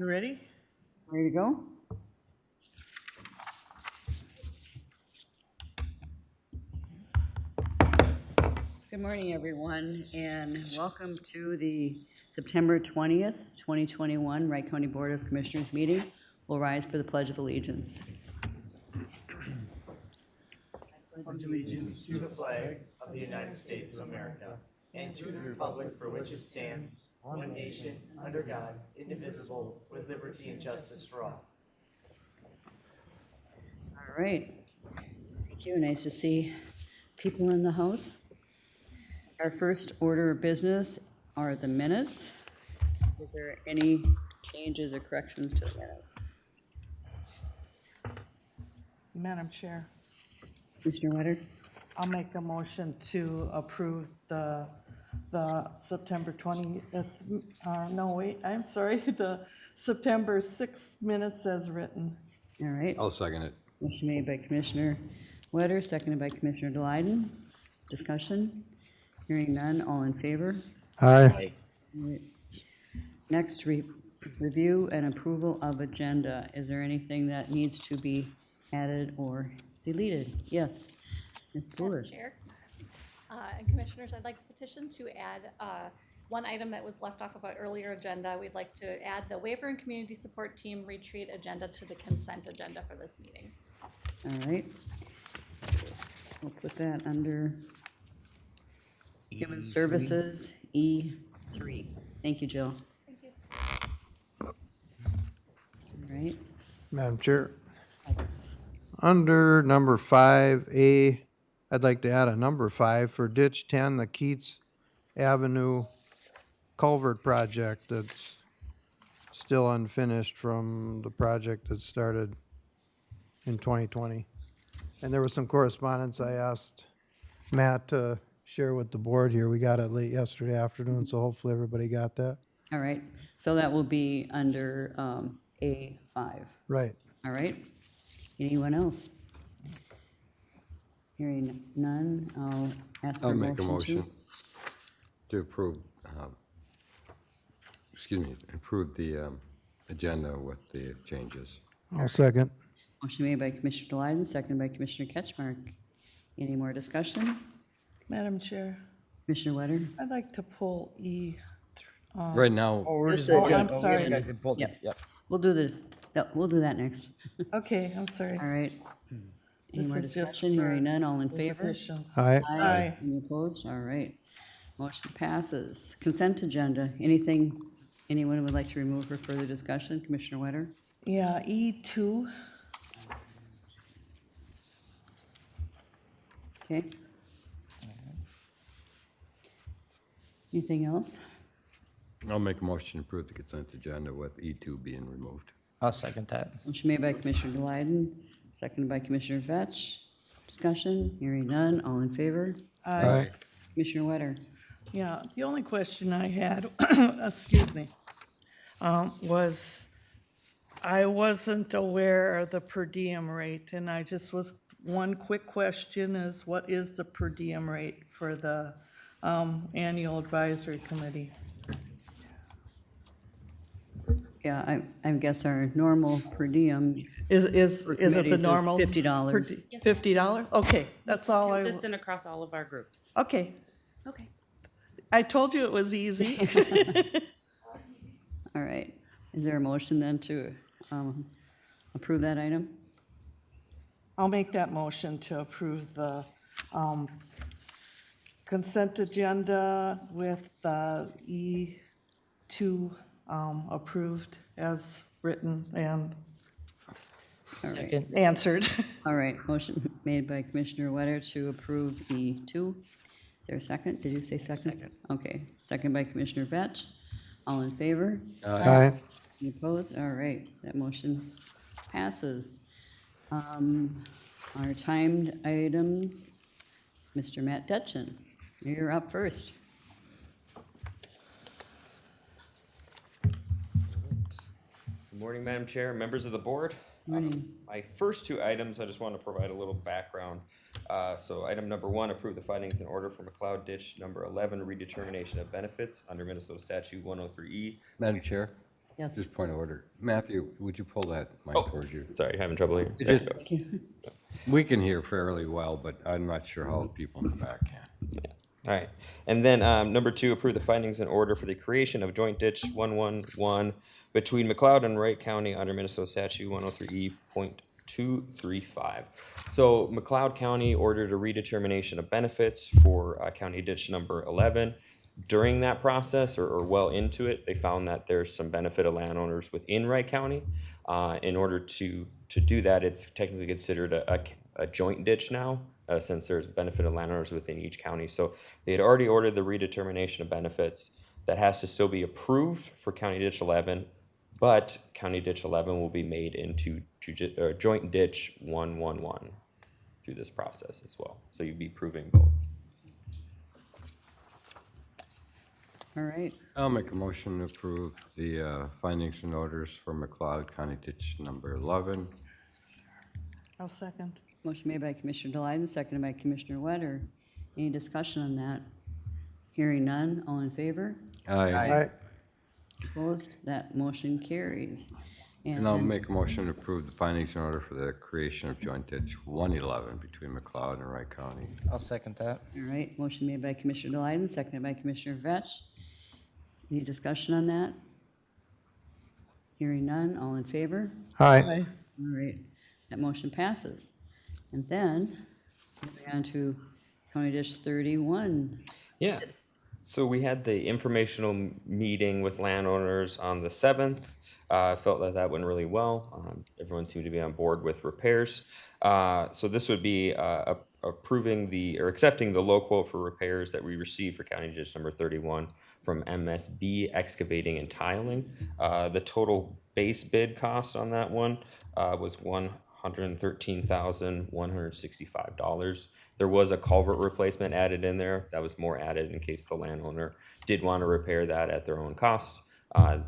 You ready? Ready to go? Good morning, everyone, and welcome to the September 20th, 2021 Wright County Board of Commissioners meeting. We'll rise for the Pledge of Allegiance. Pledge allegiance to the flag of the United States of America and to the republic for which it stands, one nation, under God, indivisible, with liberty and justice for all. All right. Thank you. Nice to see people in the house. Our first order of business are the minutes. Is there any changes or corrections to the minutes? Madam Chair, Commissioner Wetter? I'll make a motion to approve the September 20th, the September 6th minutes as written. All right. I'll second it. Motion made by Commissioner Wetter, seconded by Commissioner Delyden. Discussion? Hearing none, all in favor? Aye. Next, review and approval of agenda. Is there anything that needs to be added or deleted? Yes. Ms. Madam Bullard. Chair and Commissioners, I'd like to petition to add one item that was left off of our earlier agenda. We'd like to add the waiver and community support team retreat agenda to the consent agenda for this meeting. All right. We'll put that under Human Services, E3. Thank you, Jill. Thank you. All right. Madam Chair, under number 5A, I'd like to add a number 5 for ditch 10, the Keats Avenue culvert project that's still unfinished from the project that started in 2020. And there was some correspondence I asked Matt to share with the board here. We got it late yesterday afternoon, so hopefully everybody got that. All right. So that will be under A5. Right. All right. Anyone else? Hearing none, I'll ask for I'll a make a motion motion to approve, approve the agenda with the changes. I'll second. Motion made by Commissioner Delyden, seconded by Commissioner Ketchmark. Any more discussion? Madam Chair, Commissioner Wetter? I'd like to pull E. Right now, Just the agenda. I'm sorry. Yep. We'll do that next. Okay, I'm sorry. All right. Any This more is just discussion? for Hearing none, all in those favor? additions. Aye. Aye. Any opposed? All right. Motion passes. Consent agenda. Anything anyone would like to remove for further discussion? Commissioner Wetter? Yeah, E2. Okay. Anything else? I'll make a motion to approve the consent agenda with E2 being removed. I'll second that. Motion made by Commissioner Delyden, seconded by Commissioner Vetch. Discussion, hearing none, all in favor? Aye. Commissioner Wetter? Yeah, the only question I had, excuse me, was I wasn't aware of the per diem rate, and I just was, one quick question is, what is the per diem rate for the annual advisory committee? Yeah, I guess our normal per diem Is for it the committees is normal? $50. $50? Okay, that's all I, Consistent across all of our groups. okay. Okay. I told you it was easy. All right. Is there a motion then to approve that item? I'll make that motion to approve the consent agenda with E2 approved as written and All right. Second. answered. All right, motion made by Commissioner Wetter to approve E2. Is there a second? Did you say second? Second. Okay, second by Commissioner Vetch. All in favor? Aye. Any opposed? All right, that motion passes. Our timed items, Mr. Matt Detchen, you're up first. Good morning, Madam Chair, members of the board. Morning. My first two items, I just want to provide a little background. So item number 1, approve the findings in order for McLeod Ditch number 11, redetermination of benefits under Minnesota statute 103E. Madam Chair, Yes. Just point of order. Matthew, would you pull that mic Oh. towards you? Sorry, having trouble here. It There just- you go. We can hear fairly well, but I'm not sure how people in the back can. All right, and then number 2, approve the findings and order for the creation of joint ditch 111 between McLeod and Wright County under Minnesota Statute 103E.235. So McLeod County ordered a redetermination of benefits for County Ditch number 11. During that process, or well into it, they found that there's some benefit of landowners within Wright County. In order to do that, it's technically considered a joint ditch now, since there's benefit of landowners within each county. So they had already ordered the redetermination of benefits. That has to still be approved for County Ditch 11, but County Ditch 11 will be made into Joint Ditch 111 through this process as well. So you'd be approving both. All right, I'll make a motion to approve the findings and orders for McLeod County Ditch number 11. I'll second. motion made by Commissioner Delight, seconded by Commissioner Wetter. Any discussion on that? Hearing none, all in favor? Aye. Opposed? That motion carries. And I'll then- make a motion to approve the findings and order for the creation of joint ditch 111 between McLeod and Wright County. I'll second that. All right, motion made by Commissioner Delight, seconded by Commissioner Vetch. Any discussion on that? Hearing none, all in favor? Aye. Aye. All right, that motion passes. And then, moving on to County Dish 31. Yeah. So we had the informational meeting with landowners on the 7th. I felt that that went really well. Everyone seemed to be on board with repairs. So this would be approving or accepting the low quote for repairs that we received for County Ditch number 31 from MSB Excavating and Tiling. The total base bid cost on that one was $113,165. There was a culvert replacement added in there. That was more added in case the landowner did want to repair that at their own cost.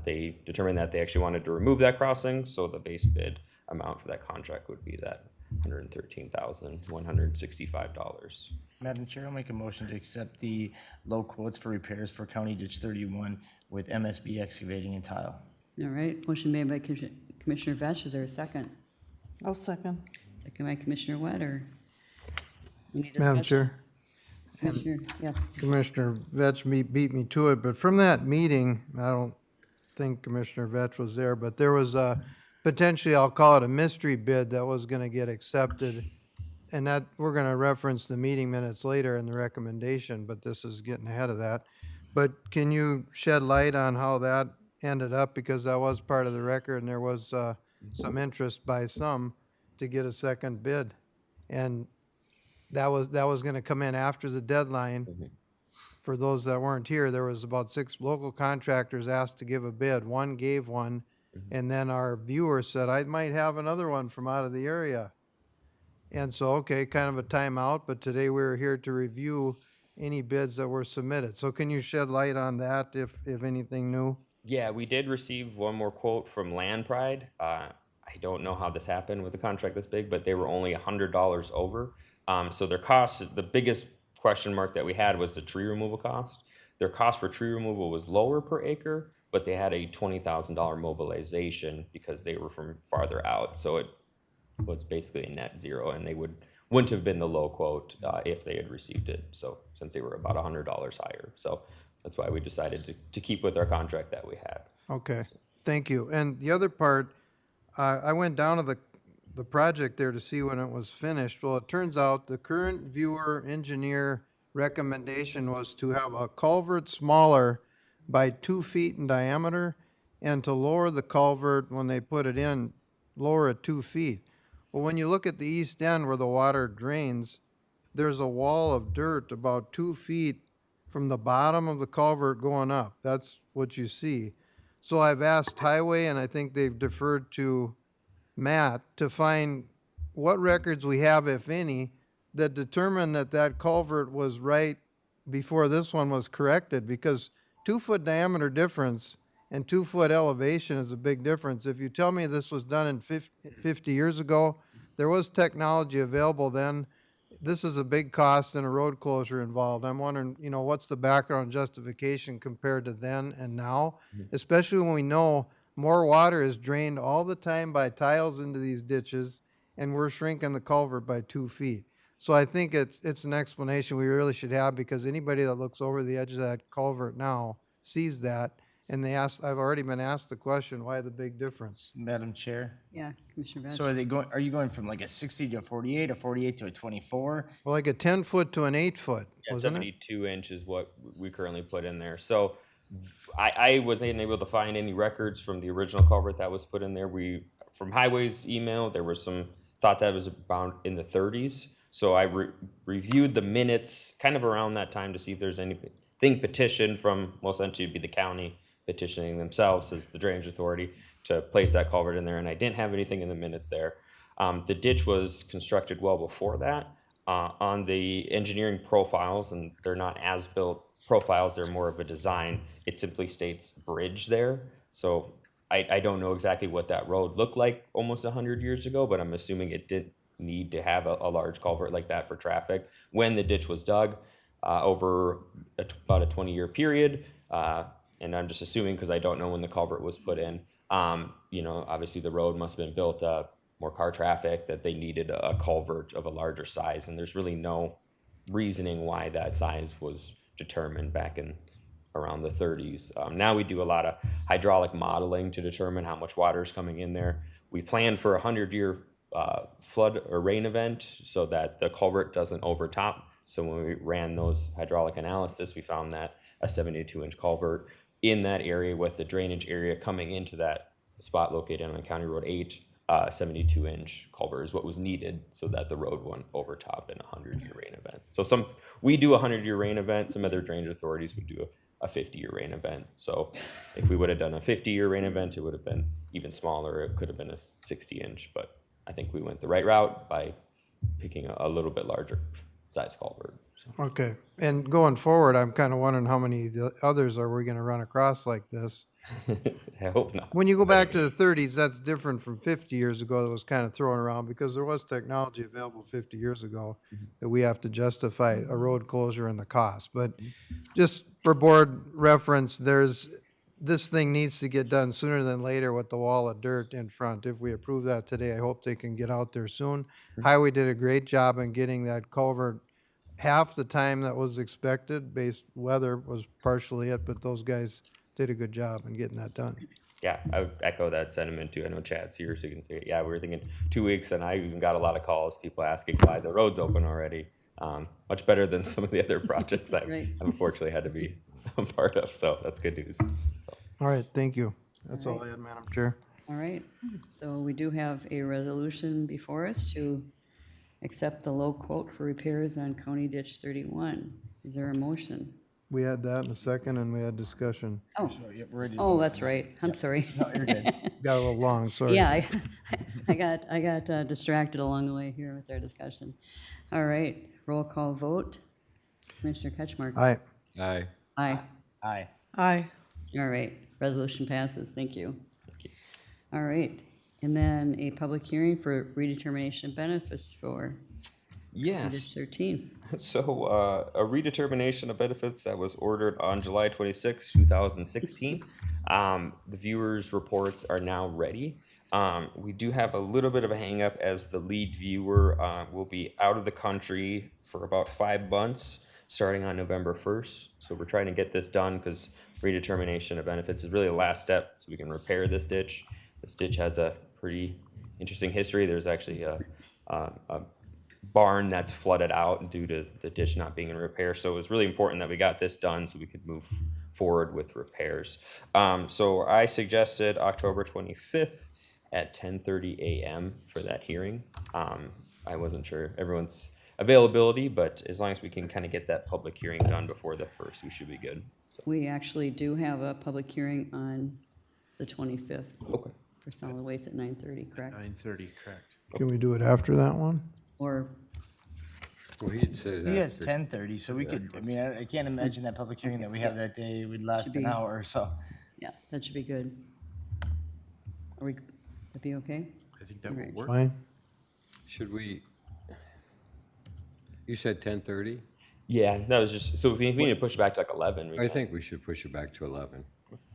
They determined that they actually wanted to remove that crossing, so the base bid amount for that contract would be that $113,165. Madam Chair, I'll make a motion to accept the low quotes for repairs for County Ditch 31 with MSB Excavating and Tile. All right, motion made by Commissioner Vetch. Is there a second? I'll second. Second by Commissioner Wetter. Any Madam discussion? Chair, Commissioner, yes. Commissioner Vetch beat me to it, but from that meeting, I don't think Commissioner Vetch was there, but there was a potentially, I'll call it a mystery bid that was gonna get accepted. And that, we're gonna reference the meeting minutes later in the recommendation, but this is getting ahead of that. But can you shed light on how that ended up? Because that was part of the record and there was some interest by some to get a second bid. And that was gonna come in after the deadline. For those that weren't here, there was about 6 local contractors asked to give a bid. One gave one, and then our viewer said, I might have another one from out of the area. And so, okay, kind of a timeout, but today we're here to review any bids that were submitted. So can you shed light on that, if anything new? Yeah, we did receive one more quote from Land Pride. I don't know how this happened with a contract this big, but they were only $100 over. So their cost, the biggest question mark that we had was the tree removal cost. Their cost for tree removal was lower per acre, but they had a $20,000 mobilization because they were from farther out. So it was basically a net zero, and they wouldn't have been the low quote if they had received it. So since they were about $100 higher, so that's why we decided to keep with our contract that we had. Okay, thank you. And the other part, I went down to the project there to see when it was finished. Well, it turns out the current viewer engineer recommendation was to have a culvert smaller by 2 feet in diameter and to lower the culvert when they put it in, lower it 2 feet. Well, when you look at the east end where the water drains, there's a wall of dirt about 2 feet from the bottom of the culvert going up. That's what you see. So I've asked Highway, and I think they've deferred to Matt, to find what records we have, if any, that determine that that culvert was right before this one was corrected, because 2 foot diameter difference and 2 foot elevation is a big difference. If you tell me this was done in 50 years ago, there was technology available then. This is a big cost and a road closure involved. I'm wondering, what's the background justification compared to then and now? Especially when we know more water is drained all the time by tiles into these ditches, and we're shrinking the culvert by 2 feet. So I think it's an explanation we really should have, because anybody that looks over the edge of that culvert now sees that, and I've already been asked the question, why the big difference? Madam Chair, Yeah, Commissioner so are you going from like a 60 to a 48, a 48 to a 24? Well, like a 10-foot to an 8-foot, Yeah, wasn't it? 72 inch is what we currently put in there. So I wasn't able to find any records from the original culvert that was put in there. From Highway's email, there was some thought that was about in the 30s. So I reviewed the minutes kind of around that time to see if there's anything petitioned from, well, essentially it'd be the county petitioning themselves as the drainage authority to place that culvert in there, and I didn't have anything in the minutes there. The ditch was constructed well before that. On the engineering profiles, and they're not as-built profiles, they're more of a design, it simply states bridge there. So I don't know exactly what that road looked like almost 100 years ago, but I'm assuming it didn't need to have a large culvert like that for traffic. When the ditch was dug over about a 20-year period, and I'm just assuming because I don't know when the culvert was put in, obviously the road must have been built up, more car traffic, that they needed a culvert of a larger size, and there's really no reasoning why that size was determined back in around the 30s. Now we do a lot of hydraulic modeling to determine how much water is coming in there. We plan for a 100-year flood or rain event so that the culvert doesn't overtop. So when we ran those hydraulic analysis, we found that a 72-inch culvert in that area with the drainage area coming into that spot located on County Road 8, 72-inch culvert is what was needed so that the road wouldn't overtop in a 100-year rain event. So we do a 100-year rain event. Some other drainage authorities would do a 50-year rain event. So if we would have done a 50-year rain event, it would have been even smaller. It could have been a 60-inch, but I think we went the right route by picking a little bit larger size culvert. So. Okay, and going forward, I'm kind of wondering how many of the others are we gonna run across like this? I hope not. When you go back to the 30s, that's different from 50 years ago that was kind of thrown around, because there was technology available 50 years ago that we have to justify a road closure and the cost. But just for board reference, this thing needs to get done sooner than later with the wall of dirt in front. If we approve that today, I hope they can get out there soon. Highway did a great job in getting that culvert half the time that was expected. Weather was partially it, but those guys did a good job in getting that done. Yeah, I would echo that sentiment too. I know Chad's here, so you can say, yeah, we were thinking 2 weeks, and I even got a lot of calls, people asking why the road's open already. Much better than some of the other projects I've Right. unfortunately had to be a part of, so that's good news. So. All right, thank you. That's all I had, Madam Chair. All right, so we do have a resolution before us to accept the low quote for repairs on County Ditch 31. Is there a motion? We had that in a second, and we had discussion. Oh, Yep, we're ready to oh, vote. that's right. I'm sorry. No, you're good. Got a little long, sorry. Yeah, I got distracted along the way here with our discussion. All right, roll call vote. Commissioner Ketchmark? Aye. Aye. Aye. Aye. Aye. All right, resolution passes. Thank you. All right, and then a public hearing for redetermination of benefits for Yes. Ditch 13. So, a redetermination of benefits that was ordered on July 26, 2016. The viewers' reports are now ready. We do have a little bit of a hang-up as the lead viewer will be out of the country for about 5 months, starting on November 1st. So we're trying to get this done because redetermination of benefits is really the last step so we can repair this ditch. This ditch has a pretty interesting history. There's actually a barn that's flooded out due to the ditch not being in repair. So it was really important that we got this done so we could move forward with repairs. So I suggested October 25th at 10:30 a.m. for that hearing. I wasn't sure everyone's availability, but as long as we can kind of get that public hearing done before the 1st, we should be good. So, We actually do have a public hearing on the 25th okay. for solid waste at 9:30, correct? 9:30, correct. Can we do it after that one? Or, Well, he'd said He has after. 10:30, so we could, I mean, I can't imagine that public hearing that we have that day would last Should an be- hour or so. yeah, that should be good. Are we, that be okay? I think that will Right. work. Fine. Should we, you said 10:30? Yeah, that was just, so if we need to push it back to like 11. We I can. think we should push it back to 11.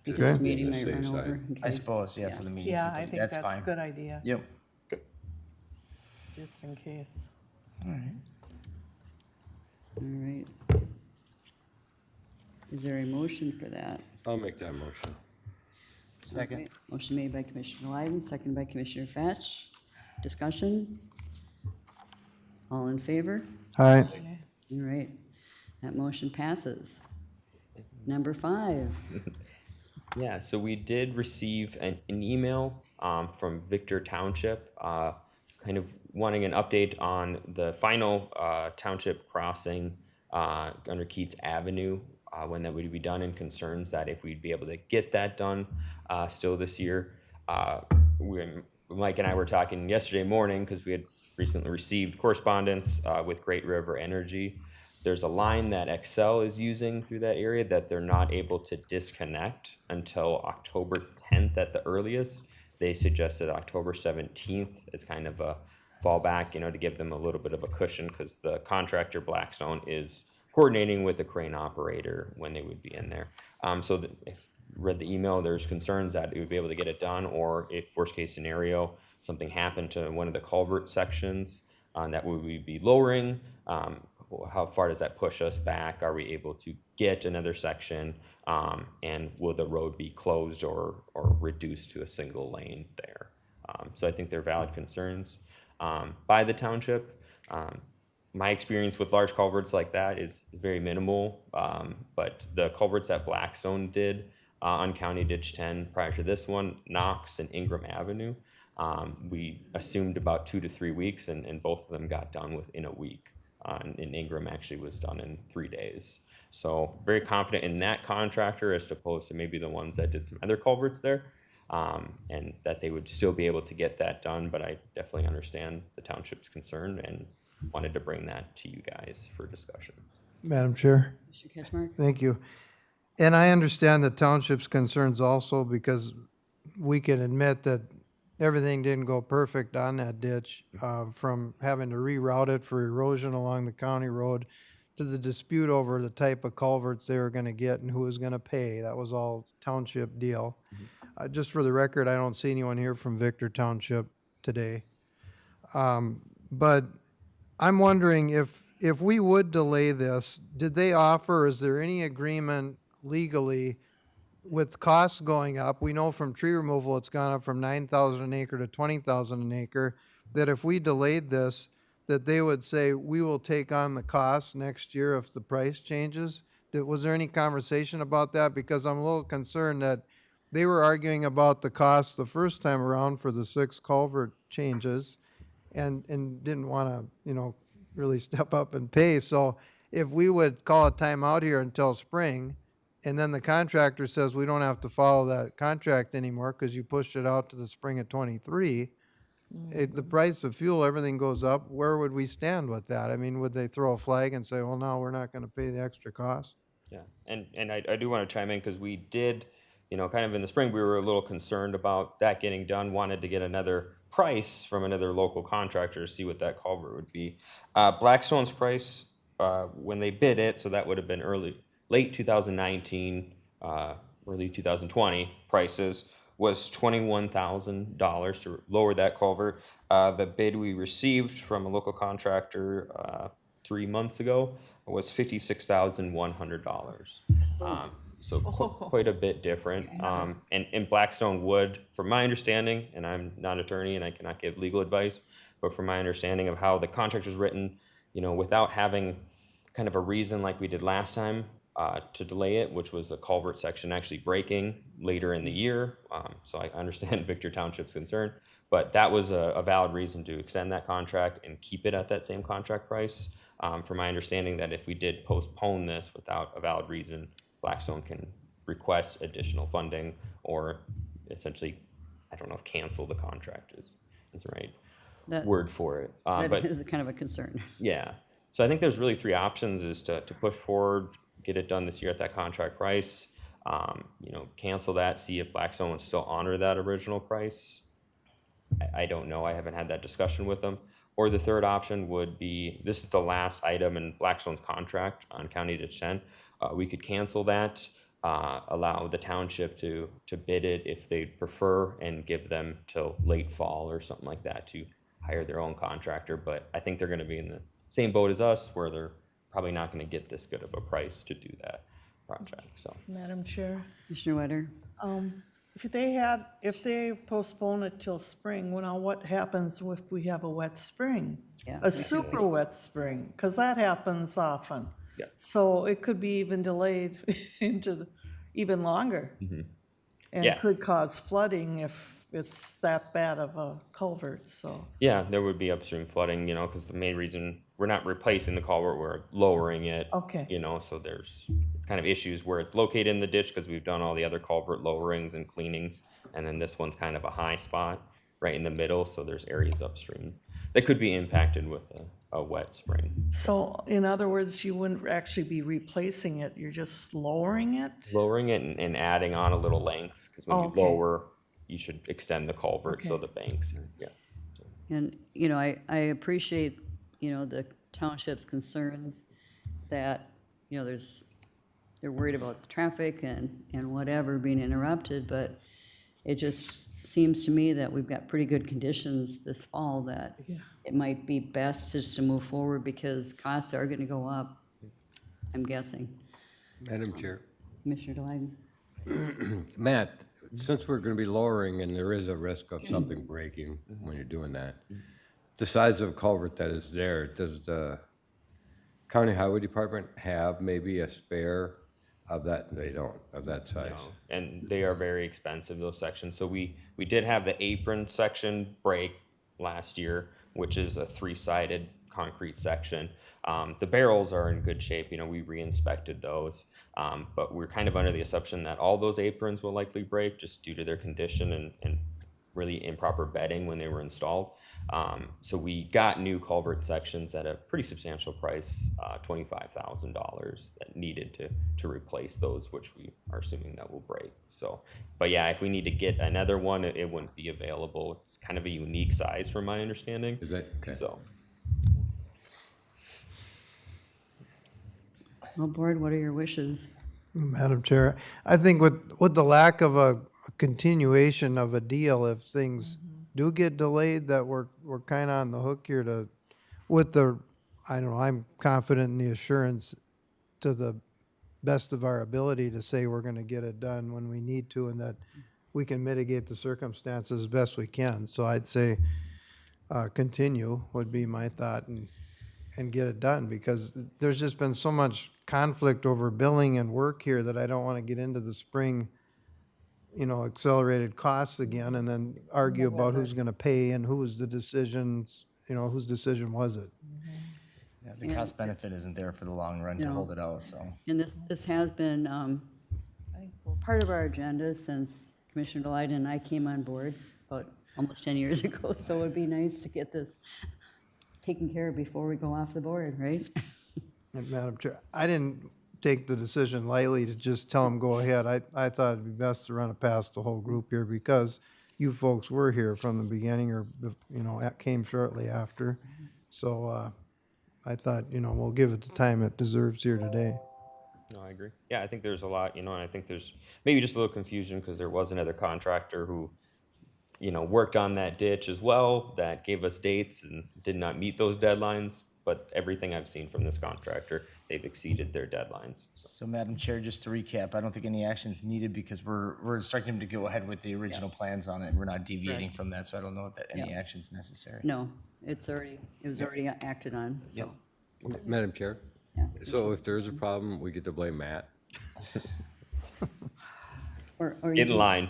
Because Okay. the meeting Yeah, might run safe over. side. in I case. suppose, yeah, so the meeting's, Yeah, I think that's that's a fine. good idea, Yep. just in case. All right. Is there a motion for that? I'll make that motion. Second. Okay, motion made by Commissioner Lyden, seconded by Commissioner Fetch. Discussion? All in favor? Aye. All right, that motion passes. Number 5, Yeah, so we did receive an email from Victor Township, kind of wanting an update on the final township crossing under Keats Avenue, when that would be done, and concerns that if we'd be able to get that done still this year. Mike and I were talking yesterday morning because we had recently received correspondence with Great River Energy. There's a line that Excel is using through that area that they're not able to disconnect until October 10th at the earliest. They suggested October 17th as kind of a fallback, to give them a little bit of a cushion, because the contractor Blackstone is coordinating with the crane operator when they would be in there. If you read the email, there's concerns that it would be able to get it done, or if worst case scenario, something happened to one of the culvert sections that we would be lowering. How far does that push us back? Are we able to get another section? And will the road be closed or reduced to a single lane there? So I think they're valid concerns by the township. My experience with large culverts like that is very minimal, but the culverts that Blackstone did on County Ditch 10 prior to this one, Knox and Ingram Avenue, we assumed about 2 to 3 weeks, and both of them got done within a week. And Ingram actually was done in 3 days. So very confident in that contractor as opposed to maybe the ones that did some other culverts there, and that they would still be able to get that done. But I definitely understand the township's concern and wanted to bring that to you guys for discussion. Madam Chair, Commissioner Ketchmark? thank you. And I understand the township's concerns also, because we can admit that everything didn't go perfect on that ditch, from having to reroute it for erosion along the county road to the dispute over the type of culverts they were gonna get and who was gonna pay. That was all township deal. Just for the record, I don't see anyone here from Victor Township today. But I'm wondering if we would delay this, did they offer, is there any agreement legally with costs going up? We know from tree removal, it's gone up from 9,000 an acre to 20,000 an acre, that if we delayed this, that they would say, we will take on the cost next year if the price changes? Was there any conversation about that? Because I'm a little concerned that they were arguing about the cost the first time around for the 6 culvert changes, and didn't want to, really step up and pay. So if we would call a timeout here until spring, and then the contractor says we don't have to follow that contract anymore because you pushed it out to the spring of '23, the price of fuel, everything goes up, where would we stand with that? I mean, would they throw a flag and say, well, no, we're not going to pay the extra cost? Yeah, and I do want to chime in because we did, kind of in the spring, we were a little concerned about that getting done, wanted to get another price from another local contractor to see what that culvert would be. Blackstone's price, when they bid it, so that would have been late 2019, early 2020 prices, was $21,000 to lower that culvert. The bid we received from a local contractor 3 months ago was $56,100. So quite a bit different. And Blackstone would, from my understanding, and I'm not an attorney and I cannot give legal advice, but from my understanding of how the contract was written, without having kind of a reason like we did last time to delay it, which was the culvert section actually breaking later in the year. So I understand Victor Township's concern, but that was a valid reason to extend that contract and keep it at that same contract price. From my understanding that if we did postpone this without a valid reason, Blackstone can request additional funding or essentially, I don't know if cancel the contract is the right word for it. That But is kind of a concern. yeah, so I think there's really 3 options: is to push forward, get it done this year at that contract price, cancel that, see if Blackstone would still honor that original price. I don't know, I haven't had that discussion with them. Or the third option would be, this is the last item in Blackstone's contract on County Ditch 10. We could cancel that, allow the township to bid it if they prefer and give them till late fall or something like that to hire their own contractor. But I think they're gonna be in the same boat as us where they're probably not gonna get this good of a price to do that project, so. Madam Chair, Commissioner Wetter? if they postpone it till spring, well, now what happens if we have a wet spring? Yeah. A super wet spring, because that happens often. Yeah. So it could be even delayed even longer. And Yeah. could cause flooding if it's that bad of a culvert, so. Yeah, there would be upstream flooding, you know, because the main reason, we're not replacing the culvert, we're lowering it. Okay. You know, so there's kind of issues where it's located in the ditch because we've done all the other culvert lowerings and cleanings. And then this one's kind of a high spot right in the middle, so there's areas upstream that could be impacted with a wet spring. So in other words, you wouldn't actually be replacing it, you're just lowering it? Lowering it and adding on a little length, because when you Okay. lower, you should extend the culvert, so Okay. the banks, yeah. And, you know, I appreciate, you know, the township's concerns that, you know, they're worried about the traffic and whatever being interrupted, but it just seems to me that we've got pretty good conditions this fall that Yeah. it might be best just to move forward because costs are gonna go up, I'm guessing. Madam Chair. Commissioner Delighten? Matt, since we're gonna be lowering and there is a risk of something breaking when you're doing that, the size of culvert that is there, does the county highway department have maybe a spare of that? They don't, of that size? And they are very expensive, those sections. So we did have the apron section break last year, which is a 3-sided concrete section. The barrels are in good shape, you know, we re-inspected those. But we're kind of under the assumption that all those aprons will likely break just due to their condition and really improper bedding when they were installed. So we got new culvert sections at a pretty substantial price, $25,000 that needed to replace those, which we are assuming that will break. So, but yeah, if we need to get another one, it wouldn't be available. It's kind of a unique size from my understanding. Is that, okay. So, Well, board, what are your wishes? Madam Chair, I think with the lack of a continuation of a deal, if things do get delayed, that we're kind of on the hook here to, with the, I don't know, I'm confident in the assurance to the best of our ability to say we're gonna get it done when we need to and that we can mitigate the circumstances as best we can. So I'd say continue would be my thought and get it done, because there's just been so much conflict over billing and work here that I don't want to get into the spring, you know, accelerated costs again and then argue about who's going to pay and whose the decisions, you know, whose decision was it? Yeah, the cost benefit isn't there for the long run to No. hold it out, so. And this has been part of our agenda since Commissioner Delighten and I came on board about almost 10 years ago, so it'd be nice to get this taken care of before we go off the board, right? And Madam Chair, I didn't take the decision lightly to just tell them go ahead. I thought it'd be best to run it past the whole group here because you folks were here from the beginning or, you know, came shortly after. So I thought, you know, we'll give it the time it deserves here today. no, I agree. Yeah, I think there's a lot, you know, and I think there's maybe just a little confusion because there was another contractor who, you know, worked on that ditch as well, that gave us dates and did not meet those deadlines. But everything I've seen from this contractor, they've exceeded their deadlines. So Madam Chair, just to recap, I don't think any action is needed because we're instructing him to go ahead with the original plans on it. We're not deviating from that, so I don't know if any Yeah. action is necessary. No, it was already acted on, so. Madam Chair? Yeah. So if there is a problem, we get to blame Matt? Or you Get in can- line.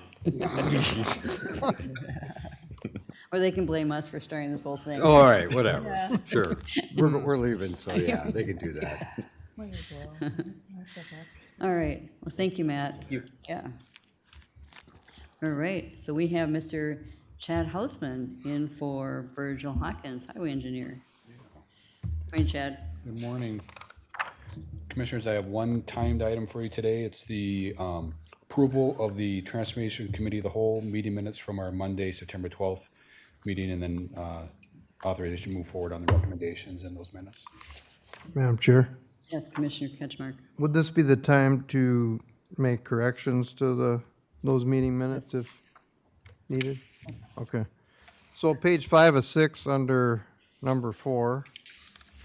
Or they can blame us for starting this whole thing. Oh, all right, whatever, sure. We're leaving, so yeah, they can do that. All right, well, thank you, Matt. Yeah. All right, so we have Mr. Chad Hausman in for Virgil Hawkins, Highway Engineer. Morning, Chad. Good morning. Commissioners, I have one timed item for you today. It's the approval of the Transformation Committee of the Whole meeting minutes from our Monday, September 12th meeting, and then authorization to move forward on the recommendations in those minutes. Madam Chair, Yes, Commissioner Ketchmark. would this be the time to make corrections to those meeting minutes if needed? Okay. So page 5 of 6, under number 4,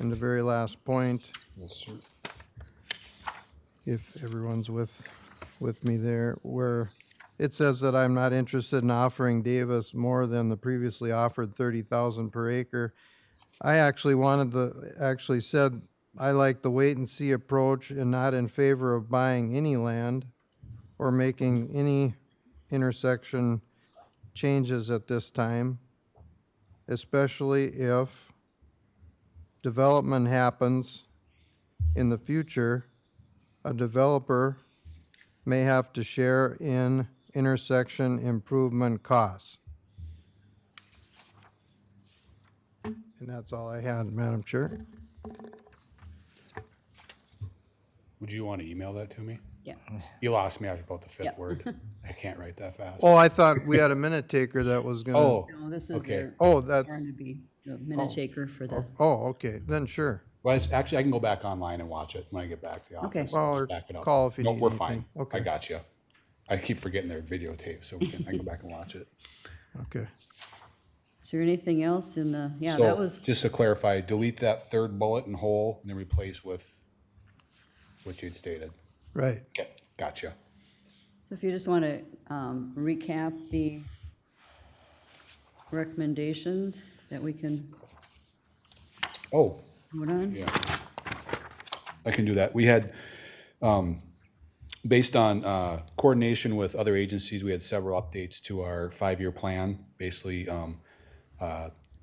in the very last point, Yes, sir. if everyone's with me there, where it says that I'm not interested in offering Davis more than the previously offered 30,000 per acre. I actually actually said I like the wait and see approach and not in favor of buying any land or making any intersection changes at this time, especially if development happens in the future. A developer may have to share in intersection improvement costs. And that's all I had, Madam Chair. Would you want to email that to me? Yeah. You lost me after about the fifth Yep. word. I can't write that fast. Oh, I thought we had a minute taker that was gonna. Oh, No, this is okay. their, Oh, that's, going to be the minute taker for the, oh, okay, then sure. Well, actually, I can go back online and watch it when I get back to the Okay. office. Well, Just or back it up. call if you Nope, need we're anything. fine. Okay. I got you. I keep forgetting their videotape, so I can go back and watch it. Okay. is there anything else in the, yeah, So, that was, just to clarify, delete that third bullet and whole, and then replace with what you'd stated. Right. Okay, gotcha. so if you just want to recap the recommendations that we can Oh, vote on? yeah. I can do that. We had, based on coordination with other agencies, we had several updates to our 5-year plan, basically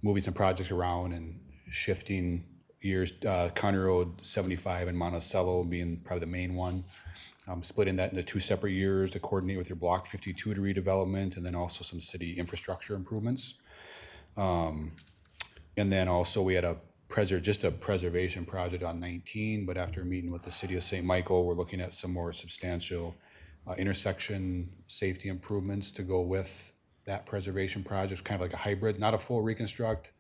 moving some projects around and shifting years, County Road 75 and Monticello being probably the main one. Splitting that into 2 separate years to coordinate with your Block 52 to redevelopment, and then also some city infrastructure improvements. And then also we had just a preservation project on 19, but after meeting with the city of St. Michael, we're looking at some more substantial intersection safety improvements to go with that preservation project, kind of like a hybrid, not a full reconstruct,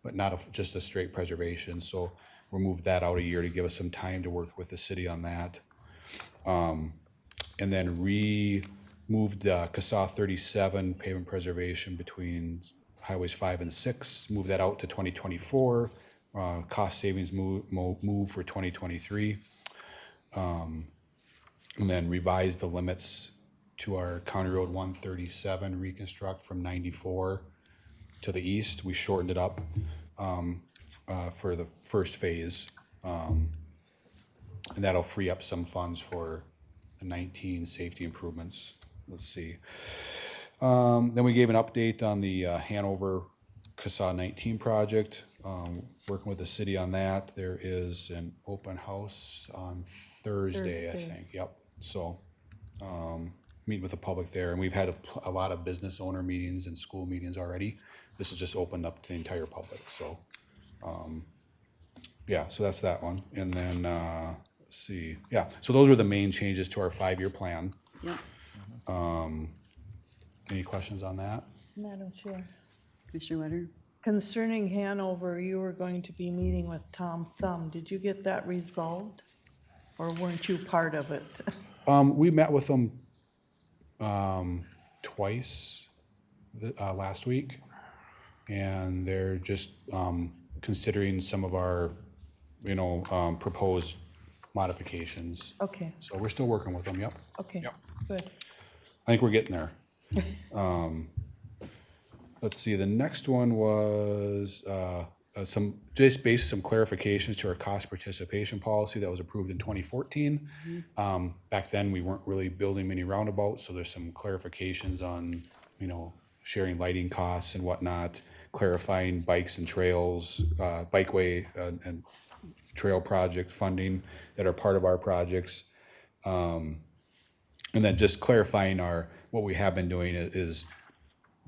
but not just a straight preservation. So we'll move that out a year to give us some time to work with the city on that. And then moved CASA 37 pavement preservation between highways 5 and 6, move that out to 2024. Cost savings move for 2023. And then revise the limits to our County Road 137 reconstruct from 94 to the east. We shortened it up for the first phase. And that'll free up some funds for the 19 safety improvements. Let's see. Then we gave an update on the Hanover CASA 19 project. Working with the city on that. There is an open house on Thursday, I Thursday. think. Yep. So meet with the public there. And we've had a lot of business owner meetings and school meetings already. This is just opened up to the entire public. So yeah, so that's that one. And then let's see. Yeah, so those were the main changes to our 5-year plan. Yeah, Any questions on that? Madam Chair. Commissioner Wetter? Concerning Hanover, you were going to be meeting with Tom Thumb. Did you get that resolved? Or weren't you part of it? We met with them twice last week, and they're just considering some of our, proposed modifications. Okay, So we're still working with them. Yep. okay, Yep. good. I think we're getting there. Let's see, the next one was some clarifications to our cost participation policy that was approved in 2014. Back then, we weren't really building many roundabouts, so there's some clarifications on, sharing lighting costs and whatnot, clarifying bikes and trails, bikeway and trail project funding that are part of our projects. And then just clarifying what we have been doing is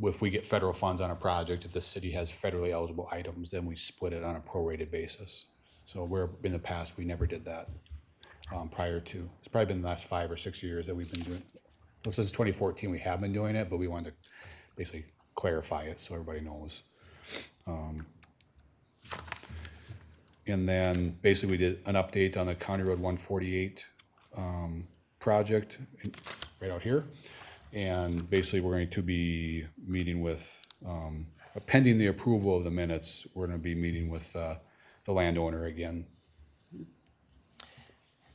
if we get federal funds on a project, if the city has federally eligible items, then we split it on a prorated basis. So in the past, we never did that it's probably been the last 5 or 6 years that we've been doing. Well, since 2014, we have been doing it, but we wanted to basically clarify it so everybody knows. And then basically we did an update on the County Road 148 project right out here. And basically, we're going to be meeting with, pending the approval of the minutes, we're going to be meeting with the landowner again.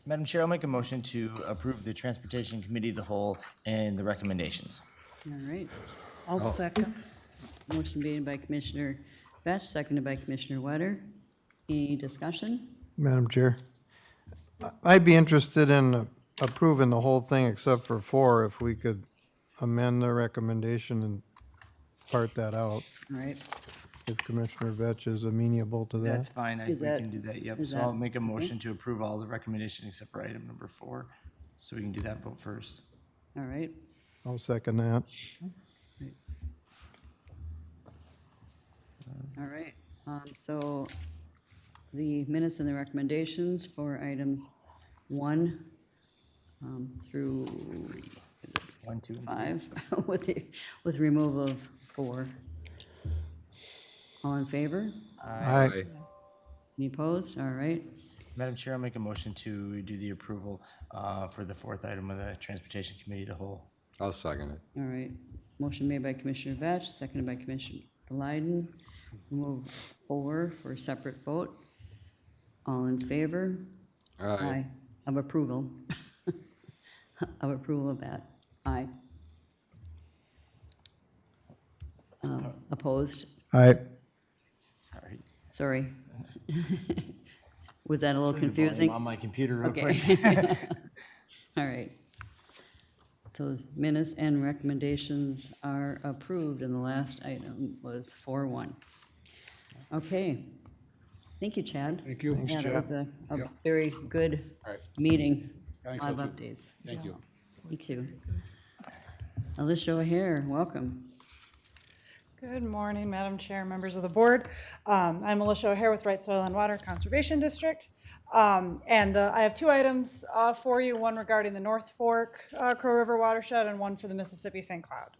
Madam Chair, I'll make a motion to approve the Transportation Committee of the Whole and the recommendations. All right. I'll second. Motion made by Commissioner Vetch, seconded by Commissioner Wetter. Any discussion? Madam Chair, I'd be interested in approving the whole thing except for 4, if we could amend the recommendation and part that out, All right. if Commissioner Vetch is amenable to That's that. fine, Is we that- can do that, yep. is So I'll that make a okay? motion to approve all the recommendations except for item number 4. So we can do that vote first. All right. I'll second that. All right. So the minutes and the recommendations for items 1 through 1, 2, and 5 with removal of 4. All in favor? Aye. Any opposed? All right. Madam Chair, I'll make a motion to do the approval for the 4th item of the Transportation Committee of the Whole. I'll second it. All right. Motion made by Commissioner Vetch, seconded by Commissioner Leiden. Move 4 for a separate vote. All in favor? Aye. Of approval. Of approval of that. Aye. Opposed? Aye. Sorry. Sorry. Was that a little Turn the volume confusing? on my computer real quick. Okay. All right. Those minutes and recommendations are approved, and the last item was 4-1. Okay. Thank you, Chad. Thank you. Thanks, Yeah, that Chad. was a Yep. very good All right. meeting. I think so, Live too. updates. Thank you. Thank you. Alicia O'Hare, welcome. Good morning, Madam Chair, members of the board. I'm Alicia O'Hare with Wright Soil and Water Conservation District. I have 2 items for you, one regarding the North Fork Crow River watershed and one for the Mississippi St. Cloud.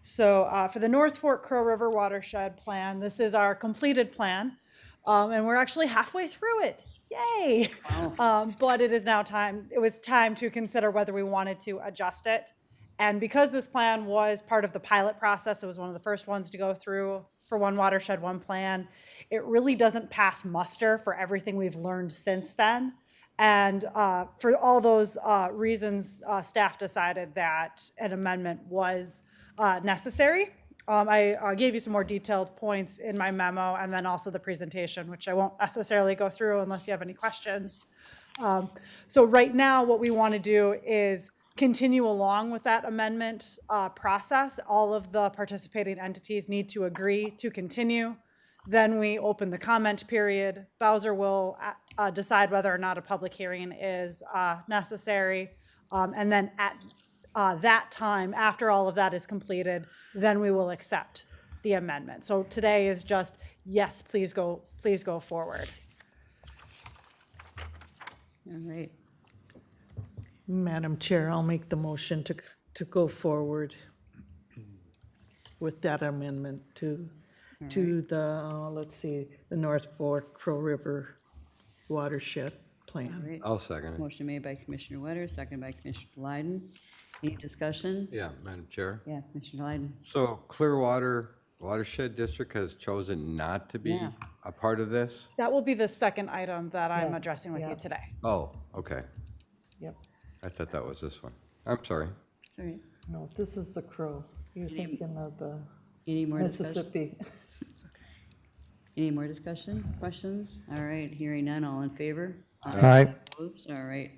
So for the North Fork Crow River watershed plan, this is our completed plan, and we're actually halfway through it. Yay! But it is now time, it was time to consider whether we wanted to adjust it. And because this plan was part of the pilot process, it was one of the first ones to go through for One Watershed, One Plan, it really doesn't pass muster for everything we've learned since then. And for all those reasons, staff decided that an amendment was necessary. I gave you some more detailed points in my memo and then also the presentation, which I won't necessarily go through unless you have any questions. So right now, what we want to do is continue along with that amendment process. All of the participating entities need to agree to continue. Then we open the comment period. Bowser will decide whether or not a public hearing is necessary. And then at that time, after all of that is completed, then we will accept the amendment. So today is just, yes, please go forward. All right. Madam Chair, I'll make the motion to go forward with that amendment to the, let's see, the North Fork Crow River watershed All plan. right. I'll second it. Motion made by Commissioner Wetter, seconded by Commissioner Leiden. Any discussion? Yeah, Madam Chair. Yeah, Commissioner Leiden. So Clearwater Watershed District has chosen not to be Yeah. a part of this? That will be the second item that I'm Yeah, addressing with yeah. you today. Oh, okay. Yep. I thought that was this one. I'm sorry. It's all right. No, this is the Crow. You're thinking of the Any more discussion? Mississippi. Any more discussion, questions? All right, hearing none, all in favor? Aye. Opposed? All right,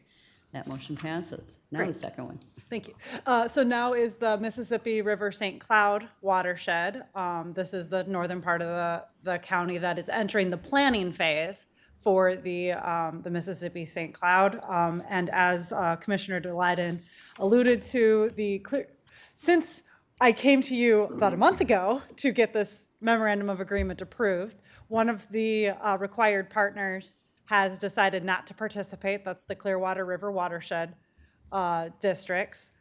that motion passes. Now the Great. second one. Thank you. So now is the Mississippi River St. Cloud watershed. This is the northern part of the county that is entering the planning phase for the Mississippi St. Cloud. And as Commissioner DeLayden alluded to, since I came to you about a month ago to get this memorandum of agreement approved, one of the required partners has decided not to participate. That's the Clearwater River Watershed district.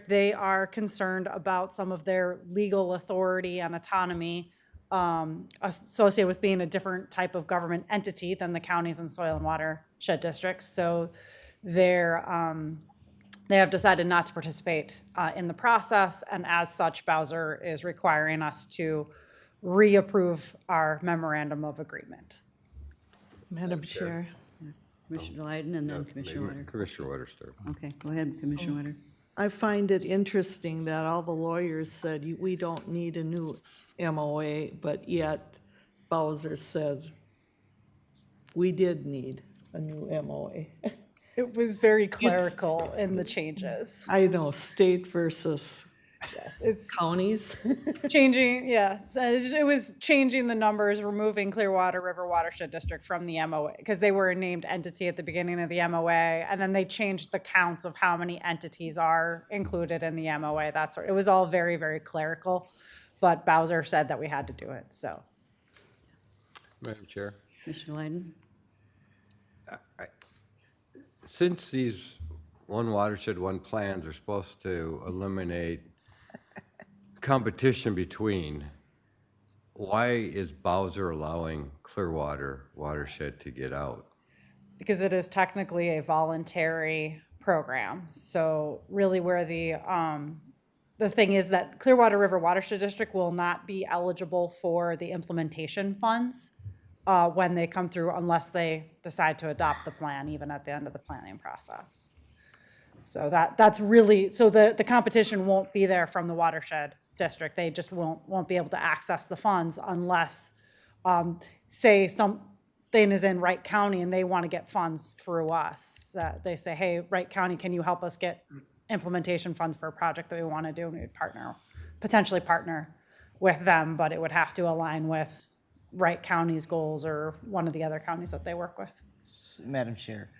They are concerned about some of their legal authority and autonomy associated with being a different type of government entity than the counties and soil and watershed districts. So they're they have decided not to participate in the process, and as such, Bowser is requiring us to reapprove our memorandum of agreement. Madam Chair, Commissioner Leiden and then Commissioner Maybe Witter. Commissioner Witter start. Okay, go ahead, Commissioner Witter. I find it interesting that all the lawyers said we don't need a new MOA, but yet Bowser said we did need a new MOA. It was very clerical in the changes. I know, state versus It's counties. changing, yes, and it was changing the numbers, removing Clearwater River Watershed District from the MOA, because they were a named entity at the beginning of the MOA, and then they changed the counts of how many entities are included in the MOA. It was all very, very clerical, but Bowser said that we had to do it, so. Madam Chair, Commissioner Leiden? since these one watershed, one plans are supposed to eliminate competition between, why is Bowser allowing Clearwater watershed to get out? Because it is technically a voluntary program. So really where the thing is that Clearwater River Watershed District will not be eligible for the implementation funds when they come through unless they decide to adopt the plan, even at the end of the planning process. So that's really, so the competition won't be there from the watershed district. They just won't be able to access the funds unless, say something is in Wright County and they want to get funds through us. They say, hey, Wright County, can you help us get implementation funds for a project that we want to do? And we would potentially partner with them, but it would have to align with Wright County's goals or one of the other counties that they work with. Madam Chair,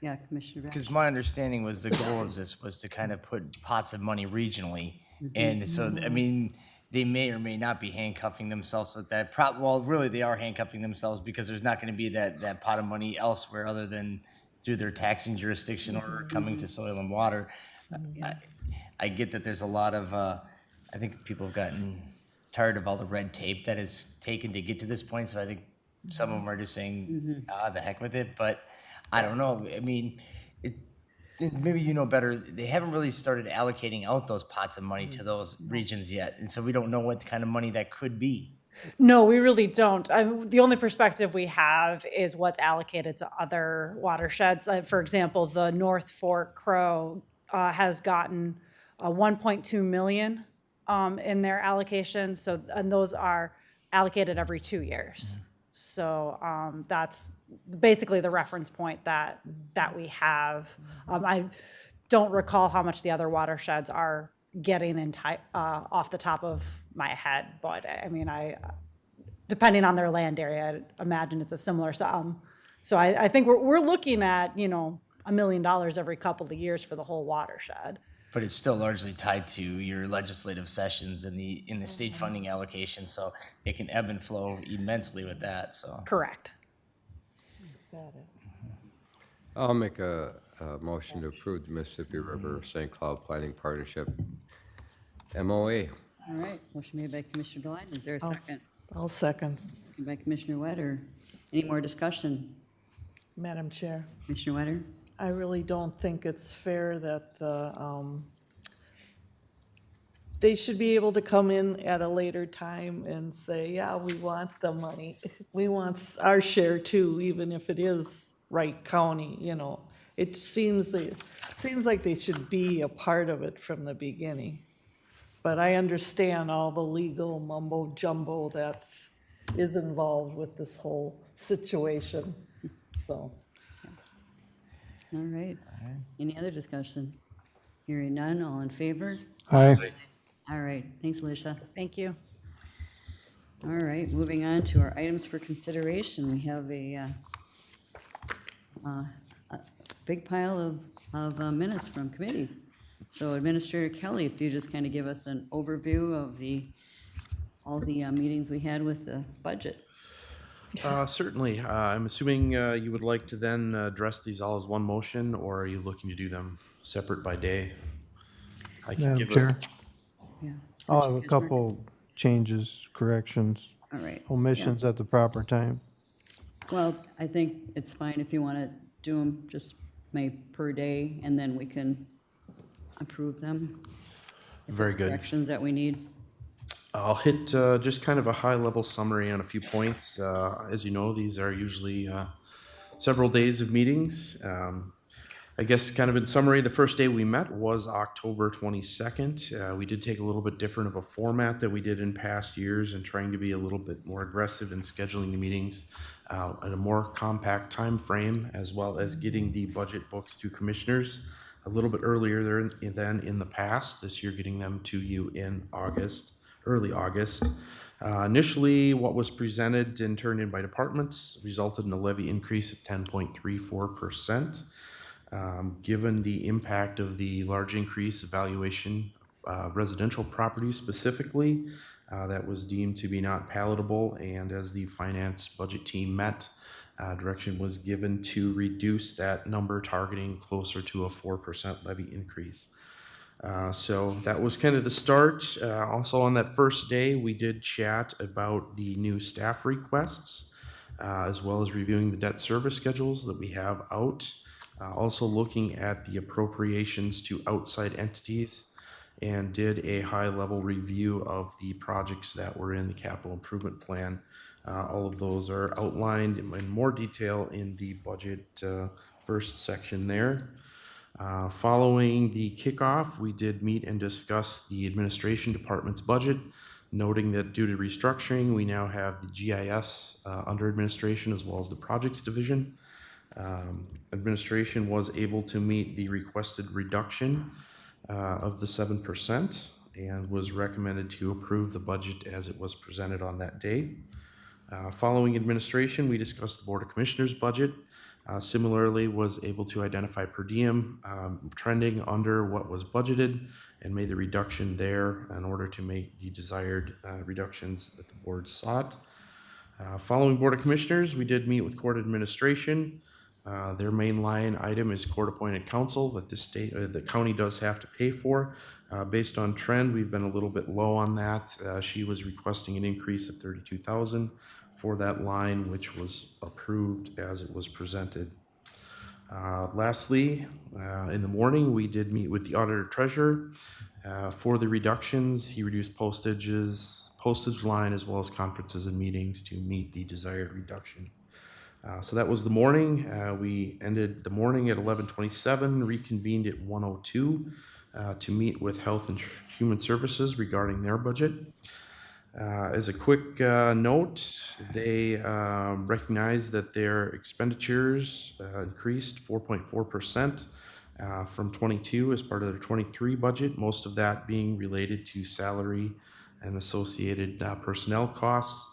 Yeah, Commissioner Beck. because my understanding was the goal of this was to kind of put pots of money regionally. And so, I mean, they may or may not be handcuffing themselves with that. Well, really, they are handcuffing themselves because there's not going to be that pot of money elsewhere other than through their taxing jurisdiction or coming to soil and water. I get that there's a lot of, I think people have gotten tired of all the red tape that is taken to get to this point. So I think some of them are just saying, the heck with it. But I don't know. I mean, maybe you know better. They haven't really started allocating out those pots of money to those regions yet. And so we don't know what kind of money that could be. No, we really don't. The only perspective we have is what's allocated to other watersheds. For example, the North Fork Crow has gotten 1.2 million in their allocation. So, and those are allocated every 2 years. So that's basically the reference point that we have. I don't recall how much the other watersheds are getting off the top of my head, but I mean, depending on their land area, I imagine it's a similar sum. So I think we're looking at, $1 million every couple of years for the whole watershed. But it's still largely tied to your legislative sessions and in the state funding allocation, so it can ebb and flow immensely with that. So Correct. I'll make a motion to approve the Mississippi River St. Cloud Planning Partnership MOA. All right, motion made by Commissioner Leiden. Is there a second? I'll second, Second by Commissioner Wetter. Any more discussion? Madam Chair. Commissioner Wetter? I really don't think it's fair that they should be able to come in at a later time and say, yeah, we want the money. We want our share too, even if it is Wright County, It seems like they should be a part of it from the beginning. But I understand all the legal mumbo jumbo that is involved with this whole situation, so. All right. Any other discussion? Hearing none, all in favor? Aye. All right, thanks, Alicia. Thank you. All right, moving on to our items for consideration. We have a big pile of minutes from committee. So Administrator Kelly, if you just kind of give us an overview of all the meetings we had with the budget. Certainly. I'm assuming you would like to then address these all as one motion, or are you looking to do them separate by day? I can Madam give Chair, Yeah. I'll have a Commissioner Bismarck? couple changes, corrections, All right. omissions at the proper time. Well, I think it's fine if you want to do them just maybe per day, and then we can approve them. If Very there's good. Corrections that we need. I'll hit just kind of a high-level summary on a few points. As you know, these are usually several days of meetings. I guess kind of in summary, the first day we met was October 22nd. We did take a little bit different of a format than we did in past years and trying to be a little bit more aggressive in scheduling the meetings in a more compact time frame, as well as getting the budget books to commissioners a little bit earlier than in the past. This year, getting them to you in August, early August. Initially, what was presented and turned in by departments resulted in a levy increase of 10.34%. Given the impact of the large increase of valuation of residential properties specifically, that was deemed to be not palatable, and as the finance budget team met, direction was given to reduce that number, targeting closer to a 4% levy increase. So that was kind of the start. Also on that first day, we did chat about the new staff requests, as well as reviewing the debt service schedules that we have out. Also looking at the appropriations to outside entities, and did a high-level review of the projects that were in the capital improvement plan. All of those are outlined in more detail in the budget first section there. Following the kickoff, we did meet and discuss the administration department's budget, noting that due to restructuring, we now have the GIS under administration as well as the projects division. Administration was able to meet the requested reduction of the 7% and was recommended to approve the budget as it was presented on that day. Following administration, we discussed the Board of Commissioners budget. Similarly, was able to identify per diem trending under what was budgeted and made the reduction there in order to make the desired reductions that the board sought. Following Board of Commissioners, we did meet with court administration. Their main line item is court-appointed counsel that the county does have to pay for. Based on trend, we've been a little bit low on that. She was requesting an increase of $32,000 for that line, which was approved as it was presented. Lastly, in the morning, we did meet with the auditor treasurer for the reductions. He reduced postage line as well as conferences and meetings to meet the desired reduction. So that was the morning. We ended the morning at 11:27, reconvened at 1:02 to meet with Health and Human Services regarding their budget. As a quick note, they recognize that their expenditures increased 4.4% from 22 as part of their 23 budget, most of that being related to salary and associated personnel costs.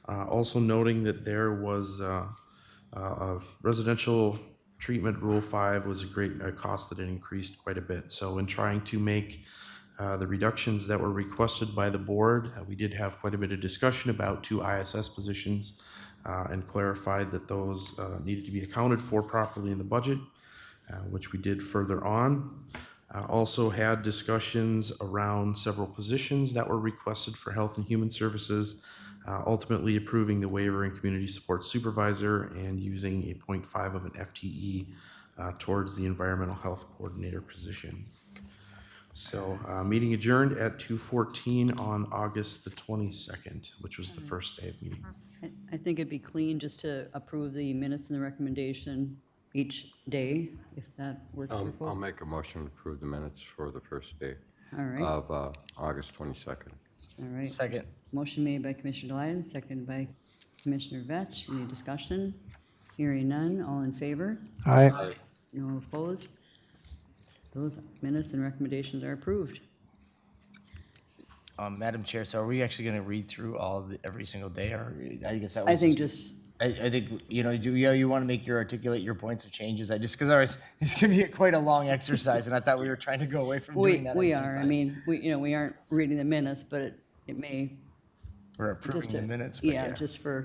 Also noting that there was residential treatment Rule 5 was a great cost that it increased quite a bit. So in trying to make the reductions that were requested by the board, we did have quite a bit of discussion about 2 ISS positions and clarified that those needed to be accounted for properly in the budget, which we did further on. Also had discussions around several positions that were requested for Health and Human Services, ultimately approving the waiver in Community Support Supervisor and using a 0.5 of an FTE towards the Environmental Health Coordinator position. So meeting adjourned at 2:14 on August the 22nd, which was the first day of meeting. I think it'd be clean just to approve the minutes and the recommendation each day, if that works for I'll folks. make a motion to approve the minutes for the first day All right, of August 22nd. all right. Second. Motion made by Commissioner Deloyen, seconded by Commissioner Vetch. Any discussion? Hearing none, all in favor? Aye. No opposed? Those minutes and recommendations are approved. Madam Chair, so are we actually going to read through every single day, or I guess that I was think just, I think, you want to articulate your points of changes. Because it's going to be quite a long exercise, and I thought we were trying to go away from doing that we exercise. are, I mean, we aren't reading the minutes, but it may, We're approving just the to, minutes, but yeah, just for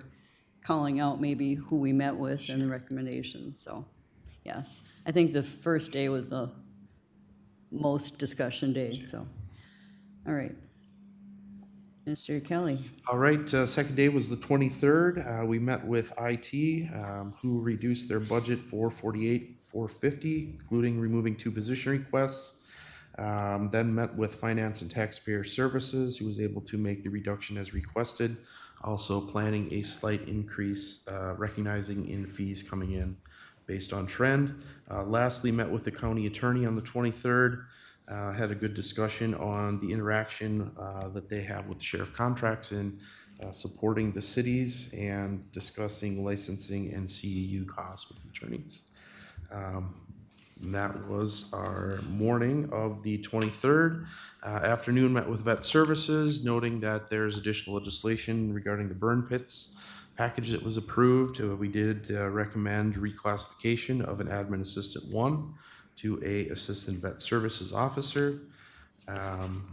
calling out maybe who we met with and the recommendations, so, yeah. I think the first day was the most discussion day, so, all right. Mr. Kelly, All right, second day was the 23rd. We met with IT, who reduced their budget for $48,450, including removing 2 position requests. Then met with Finance and Taxpayer Services, who was able to make the reduction as requested. Also planning a slight increase, recognizing in fees coming in based on trend. Lastly, met with the county attorney on the 23rd. Had a good discussion on the interaction that they have with the sheriff contracts in supporting the cities and discussing licensing and CEU costs with attorneys. And that was our morning of the 23rd. Afternoon, met with Vet Services, noting that there's additional legislation regarding the burn pits package that was approved. We did recommend reclassification of an admin assistant 1 to a assistant vet services officer.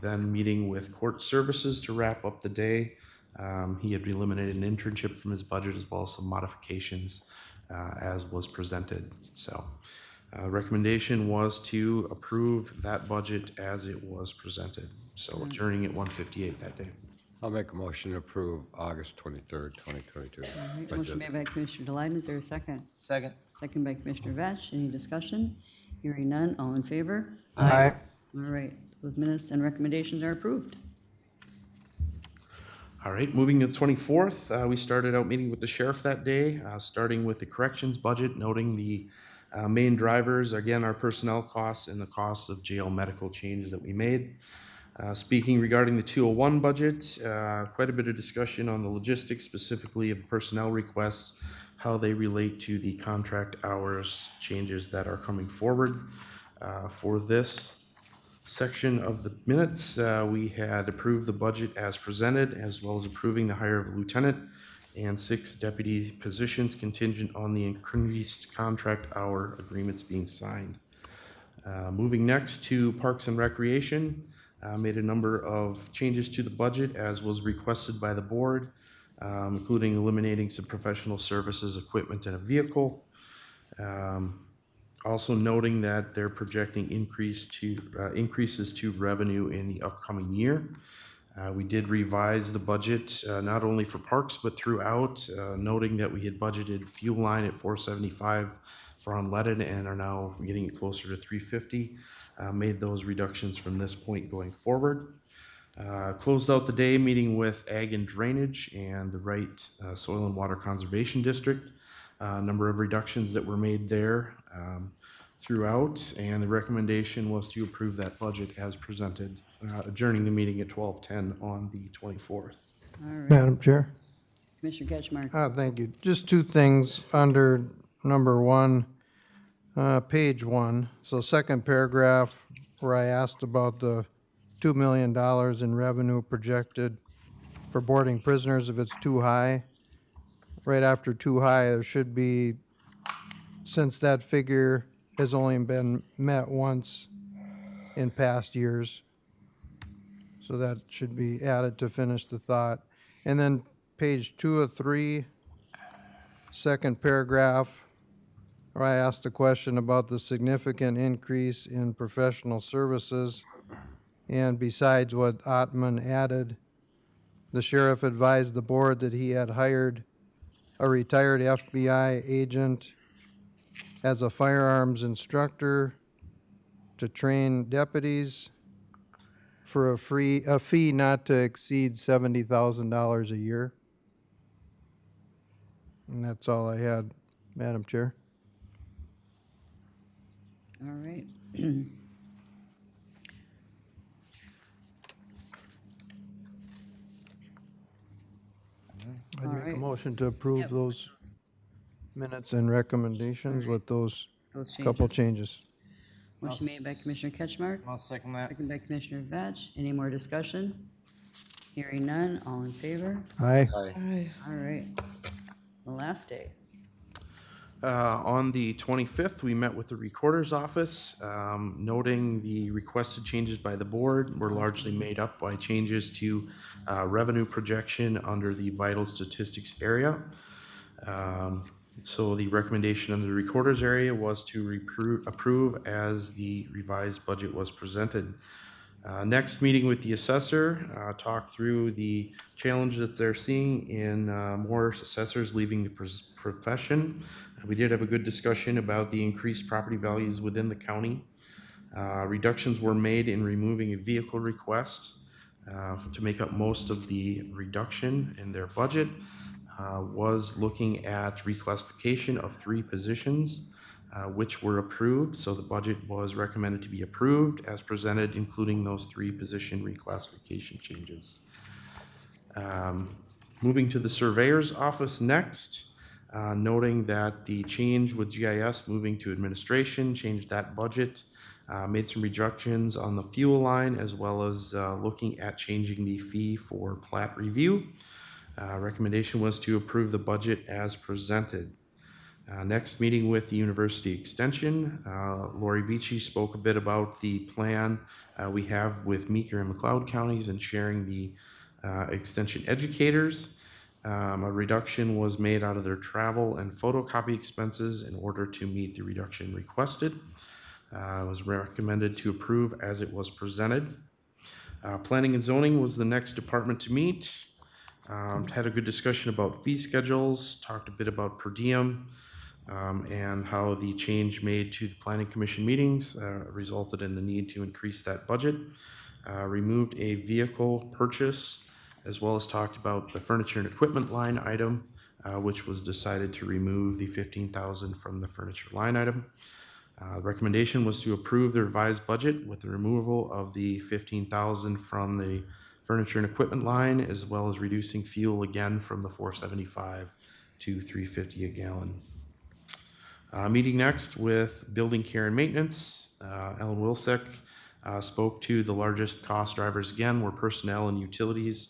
Then meeting with court services to wrap up the day. He had eliminated an internship from his budget as well as some modifications as was presented. So recommendation was to approve that budget as it was presented. So adjourning at 1:58 that day. I'll make a motion to approve August 23rd, 2022. All right, budget. motion made by Commissioner Deloitte. Is there a second? Second. Second by Commissioner Vetch. Any discussion? Hearing none. All in favor? Aye. All right, those minutes and recommendations are approved. All right, moving to the 24th, we started out meeting with the sheriff that day, starting with the corrections budget, noting the main drivers, again, our personnel costs and the costs of jail medical changes that we made. Speaking regarding the 201 budget, quite a bit of discussion on the logistics, specifically of personnel requests, how they relate to the contract hours changes that are coming forward. For this section of the minutes, we had approved the budget as presented, as well as approving the hire of a lieutenant and 6 deputy positions contingent on the increased contract hour agreements being signed. Moving next to Parks and Recreation, made a number of changes to the budget as was requested by the board, including eliminating some professional services, equipment, and a vehicle. Also noting that they're projecting increases to revenue in the upcoming year. We did revise the budget, not only for parks, but throughout, noting that we had budgeted fuel line at $4.75 for unleaded and are now getting it closer to $3.50. Made those reductions from this point going forward. Closed out the day meeting with Ag and Drainage and the Wright Soil and Water Conservation District. A number of reductions that were made there throughout, and the recommendation was to approve that budget as presented, adjourning the meeting at 12:10 on the 24th. All right, Madam Chair? Commissioner Ketchmark. Thank you. Just 2 things under number 1, page 1. So second paragraph where I asked about the $2 million in revenue projected for boarding prisoners if it's too high. Right after too high, there should be, since that figure has only been met once in past years. So that should be added to finish the thought. And then page 2 of 3, second paragraph, where I asked a question about the significant increase in professional services. And besides what Ottman added, the sheriff advised the board that he had hired a retired FBI agent as a firearms instructor to train deputies for a fee not to exceed $70,000 a year. And that's all I had, Madam Chair. All right. I'd All make a right. motion to approve Yep. those minutes and recommendations with those Those couple changes. changes. Motion made by Commissioner Ketchmark, I'll second that. second by Commissioner Vetch. Any more discussion? Hearing none. All in favor? Aye. Aye. All right. The last day. On the 25th, we met with the recorder's office, noting the requested changes by the board were largely made up by changes to revenue projection under the vital statistics area. So the recommendation under the recorder's area was to approve as the revised budget was presented. Next meeting with the assessor, talk through the challenge that they're seeing in more assessors leaving the profession. We did have a good discussion about the increased property values within the county. Reductions were made in removing a vehicle request to make up most of the reduction in their budget. Was looking at reclassification of 3 positions, which were approved. So the budget was recommended to be approved as presented, including those 3 position reclassification changes. Moving to the surveyor's office next, noting that the change with GIS moving to administration changed that budget, made some reductions on the fuel line, as well as looking at changing the fee for plat review. Recommendation was to approve the budget as presented. Next, meeting with the University Extension. Lori Vici spoke a bit about the plan we have with Meeker and McLeod counties and sharing the extension educators. A reduction was made out of their travel and photocopy expenses in order to meet the reduction requested. It was recommended to approve as it was presented. Planning and zoning was the next department to meet. Had a good discussion about fee schedules, talked a bit about per diem, and how the change made to the planning commission meetings resulted in the need to increase that budget. Removed a vehicle purchase, as well as talked about the furniture and equipment line item, which was decided to remove the $15,000 from the furniture line item. The recommendation was to approve the revised budget with the removal of the $15,000 from the furniture and equipment line, as well as reducing fuel again from the $4.75 to $3.50 a gallon. Meeting next with building care and maintenance. Ellen Wilczek spoke to the largest cost drivers again were personnel and utilities,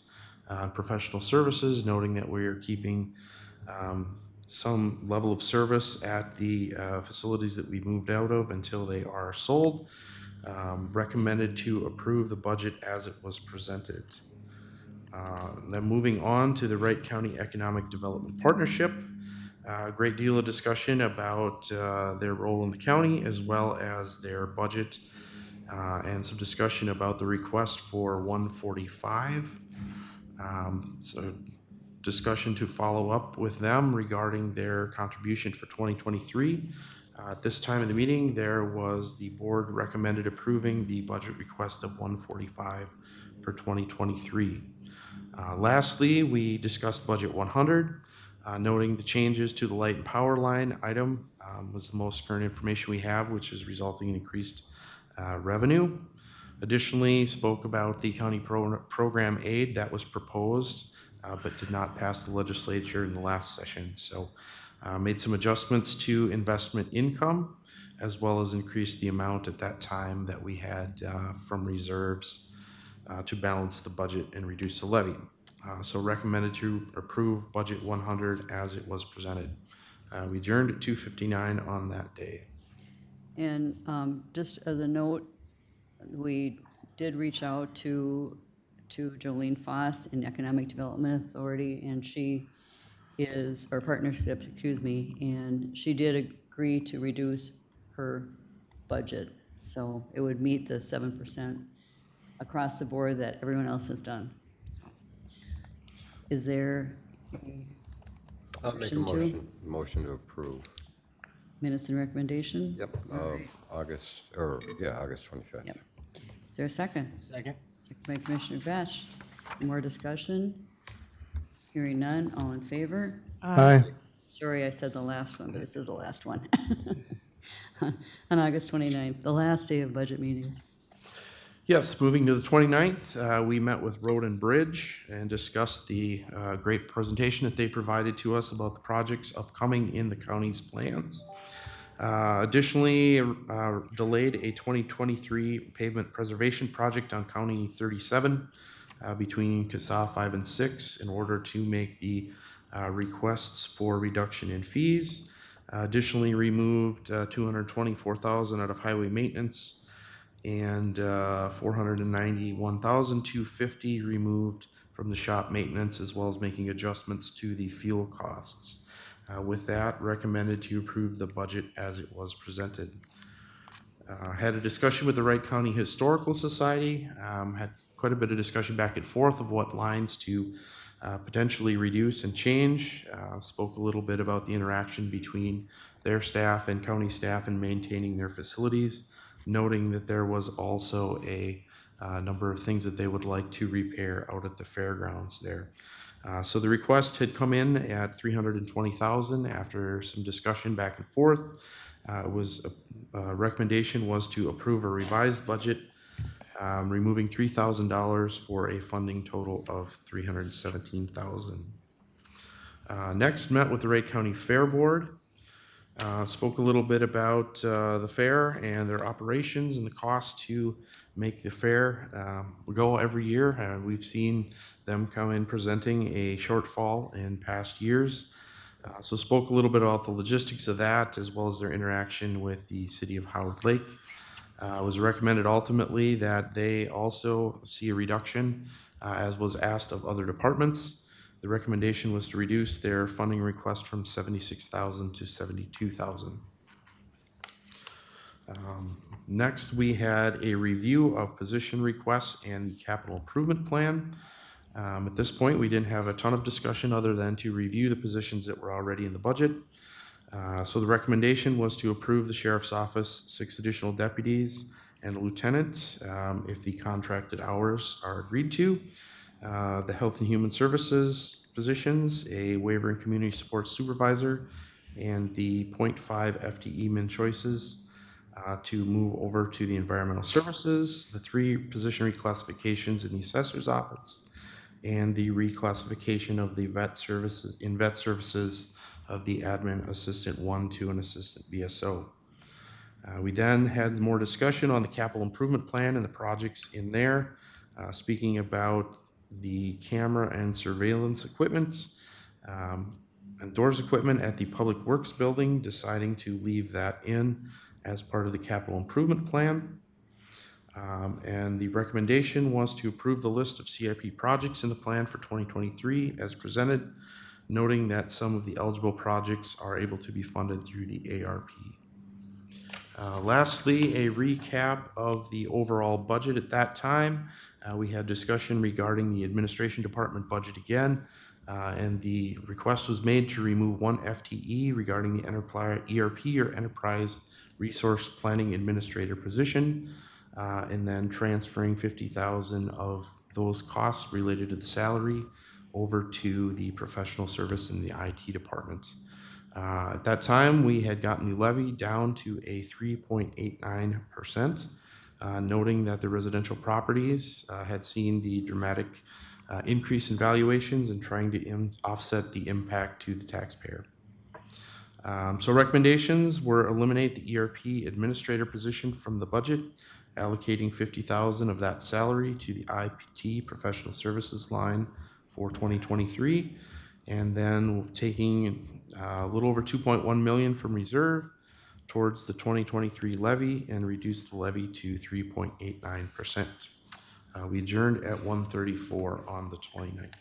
professional services, noting that we are keeping some level of service at the facilities that we moved out of until they are sold. Recommended to approve the budget as it was presented. Then moving on to the Wright County Economic Development Partnership. A great deal of discussion about their role in the county as well as their budget, and some discussion about the request for 145. So discussion to follow up with them regarding their contribution for 2023. At this time of the meeting, there was the board recommended approving the budget request of 145 for 2023. Lastly, we discussed budget 100, noting the changes to the light and power line item was the most current information we have, which is resulting in increased revenue. Additionally, spoke about the county program aid that was proposed, but did not pass the legislature in the last session. So made some adjustments to investment income, as well as increased the amount at that time that we had from reserves to balance the budget and reduce the levy. So recommended to approve budget 100 as it was presented. We adjourned at 2:59 on that day. And just as a note, we did reach out to Jolene Foss in Economic Development Authority, and she is, or partnership, excuse me, and she did agree to reduce her budget. So it would meet the 7% across the board that everyone else has done. Is there a I'll make a motion to approve. minutes and recommendation? Yep, August 25th. Yep. Is there a second? Second. Second by Commissioner Batch. More discussion? Hearing none, all in favor? Aye. Sorry, I said the last one, but this is the last one. On August 29th, the last day of budget meeting. Yes, moving to the 29th, we met with Road and Bridge and discussed the great presentation that they provided to us about the projects upcoming in the county's plans. Additionally, delayed a 2023 pavement preservation project on County 37 between CASA 5 and 6 in order to make the requests for reduction in fees. Additionally, removed $224,000 out of highway maintenance and $491,250 removed from the shop maintenance, as well as making adjustments to the fuel costs. With that, recommended to approve the budget as it was presented. Had a discussion with the Wright County Historical Society, had quite a bit of discussion back and forth of what lines to potentially reduce and change. Spoke a little bit about the interaction between their staff and county staff in maintaining their facilities. noting that there was also a number of things that they would like to repair out at the fairgrounds there. So the request had come in at $320,000 after some discussion back and forth. Recommendation was to approve a revised budget, removing $3,000 for a funding total of $317,000. Next, met with the Wright County Fair Board. Spoke a little bit about the fair and their operations and the cost to make the fair go every year. We've seen them come in presenting a shortfall in past years. So spoke a little bit about the logistics of that as well as their interaction with the city of Howard Lake. It was recommended ultimately that they also see a reduction, as was asked of other departments. The recommendation was to reduce their funding request from $76,000 to $72,000. Next, we had a review of position requests and the capital improvement plan. At this point, we didn't have a ton of discussion other than to review the positions that were already in the budget. So the recommendation was to approve the sheriff's office 6 additional deputies and a lieutenant if the contracted hours are agreed to. The Health and Human Services positions, a waiver and community support supervisor, and the 0.5 FTE min choices to move over to the environmental services, the 3 position reclassifications in the assessor's office, and the reclassification of the vet services of the admin assistant 1 to an assistant BSO. We then had more discussion on the capital improvement plan and the projects in there, speaking about the camera and surveillance equipment, and doors equipment at the Public Works building, deciding to leave that in as part of the capital improvement plan. And the recommendation was to approve the list of CIP projects in the plan for 2023 as presented, noting that some of the eligible projects are able to be funded through the ARP. Lastly, a recap of the overall budget at that time. We had discussion regarding the administration department budget again, and the request was made to remove 1 FTE regarding the ERP or Enterprise Resource Planning Administrator position, and then transferring $50,000 of those costs related to the salary over to the professional service in the IT department. At that time, we had gotten the levy down to a 3.89%, noting that the residential properties had seen the dramatic increase in valuations and trying to offset the impact to the taxpayer. So recommendations were eliminate the ERP administrator position from the budget, allocating $50,000 of that salary to the IT professional services line for 2023, and then taking a little over $2.1 million from reserve towards the 2023 levy and reduce the levy to 3.89%. We adjourned at 1:34 on the 29th.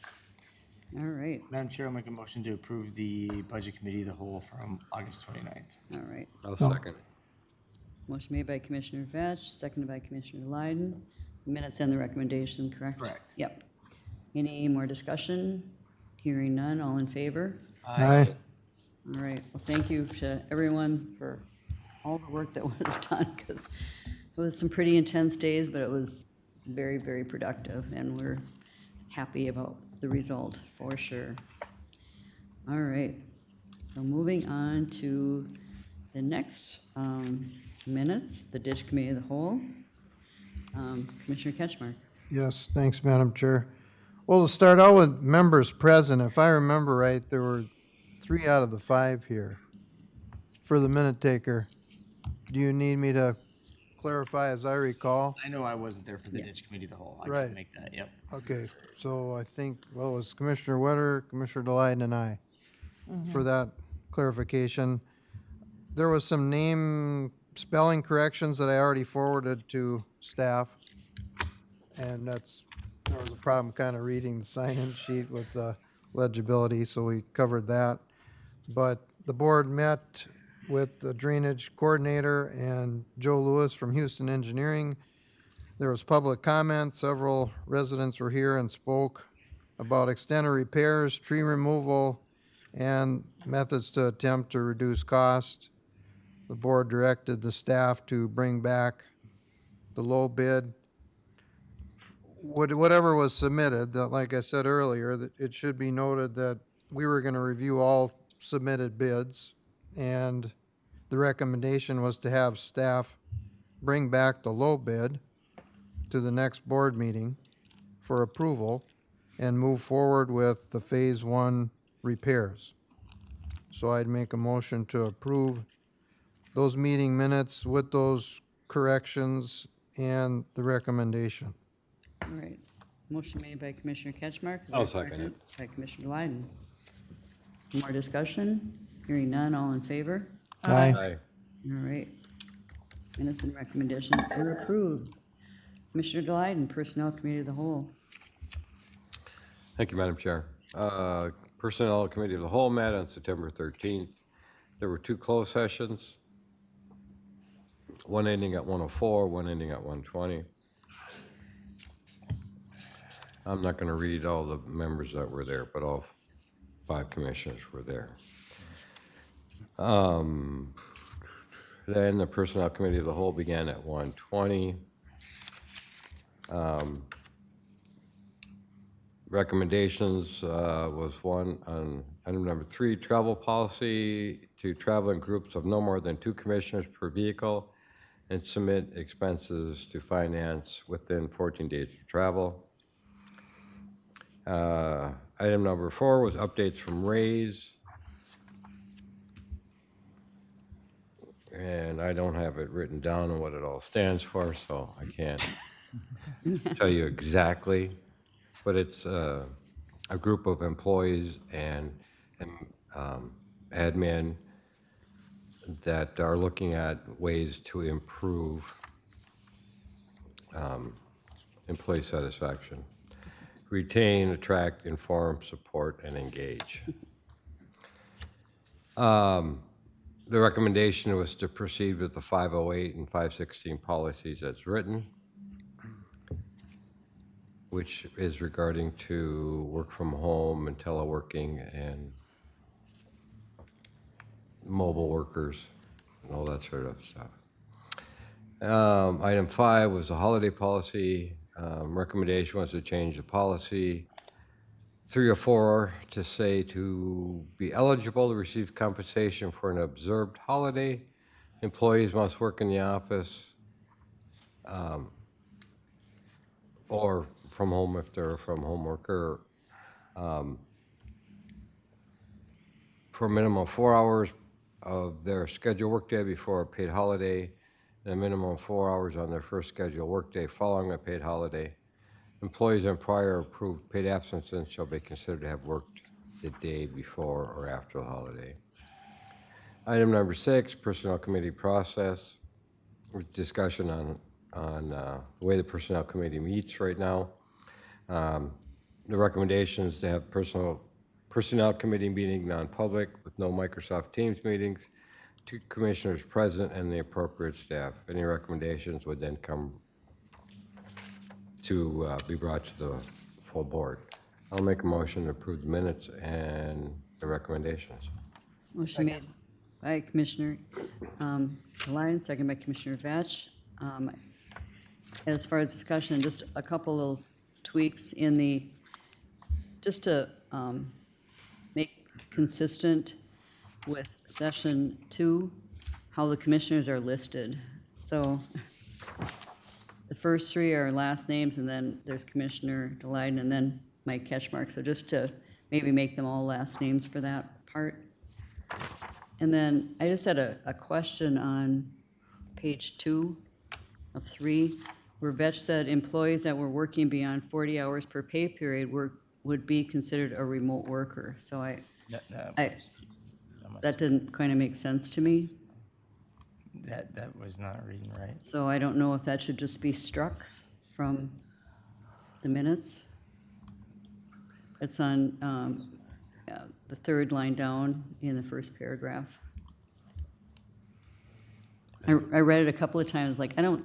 All right, Madam Chair, I'll make a motion to approve the Budget Committee of the Whole from August 29th. all right. I'll second. Motion made by Commissioner Vetch, seconded by Commissioner Lyden. Minutes and the recommendation, correct? Correct. Yep. Any more discussion? Hearing none, all in favor? Aye. All right, well, thank you to everyone for all the work that was done, because it was some pretty intense days, but it was very, very productive, and we're happy about the result, for sure. All right, so moving on to the next minutes, the Ditch Committee of the Whole. Commissioner Ketchmark. Yes, thanks, Madam Chair. Well, to start out with members present, if I remember right, there were 3 out of the 5 here. For the minute taker, do you need me to clarify as I recall? I know I wasn't there for the Ditch Committee of the Whole. I Right. can make that, yep. Okay, so I think, well, it was Commissioner Wetter, Commissioner Delight, and I for that clarification. There was some name spelling corrections that I already forwarded to staff. And there was a problem kind of reading the sign-in sheet with the legibility, so we covered that. But the board met with the drainage coordinator and Joe Lewis from Houston Engineering. There was public comment. Several residents were here and spoke about extended repairs, tree removal, and methods to attempt to reduce cost. The board directed the staff to bring back the low bid. Whatever was submitted, that, like I said earlier, that it should be noted that we were gonna review all submitted bids, and the recommendation was to have staff bring back the low bid to the next board meeting for approval and move forward with the Phase 1 repairs. So I'd make a motion to approve those meeting minutes with those corrections and the recommendation. All right. Motion made by Commissioner Ketchmark. Is I'll there a second it. By Commissioner Glyden. More discussion? Hearing none, all in favor? Aye. Aye. All right. Minutes and recommendations are approved. Commissioner Glyden, Personnel Committee of the Whole. Thank you, Madam Chair. Personnel Committee of the Whole met on September 13th. There were 2 closed sessions, one ending at 1:04, one ending at 1:20. I'm not going to read all the members that were there, but all 5 commissioners were there. Then the Personnel Committee of the Whole began at 1:20. Recommendations was one on item number 3, travel policy to travel in groups of no more than 2 commissioners per vehicle and submit expenses to finance within 14 days of travel. Item number 4 was updates from Rays. And I don't have it written down on what it all stands for, so I can't tell you exactly. But it's a group of employees and admin that are looking at ways to improve employee satisfaction. Retain, attract, inform, support, and engage. The recommendation was to proceed with the 508 and 516 policies as written, which is regarding to work from home and teleworking and mobile workers and all that sort of stuff. Item 5 was the holiday policy. Recommendation was to change the policy 304 to say to be eligible to receive compensation for an observed holiday, employees must work in the office or from home if they're a from home worker for a minimum of 4 hours of their scheduled workday before a paid holiday and a minimum of 4 hours on their first scheduled workday following a paid holiday. Employees on prior approved paid absences shall be considered to have worked the day before or after the holiday. Item number 6, Personnel Committee process. Discussion on the way the Personnel Committee meets right now. The recommendation is to have Personnel Committee meeting non-public with no Microsoft Teams meetings, 2 commissioners present and the appropriate staff. Any recommendations would then come to be brought to the full board. I'll make a motion to approve the minutes and the recommendations. Motion made by Commissioner Lyon, second by Commissioner Vetch. As far as discussion, just a couple little tweaks in the, just to make consistent with session 2, how the commissioners are listed. So the first 3 are last names, and then there's Commissioner Delyden, and then Mike Ketchmark. So just to maybe make them all last names for that part. And then I just had a question on page 2 of 3, where Vetch said employees that were working beyond 40 hours per pay period would be considered a remote worker. So that didn't kind of make sense to me. That was not reading right. So I don't know if that should just be struck from the minutes. It's on the 3rd line down in the first paragraph. I read it a couple of times, like, I don't,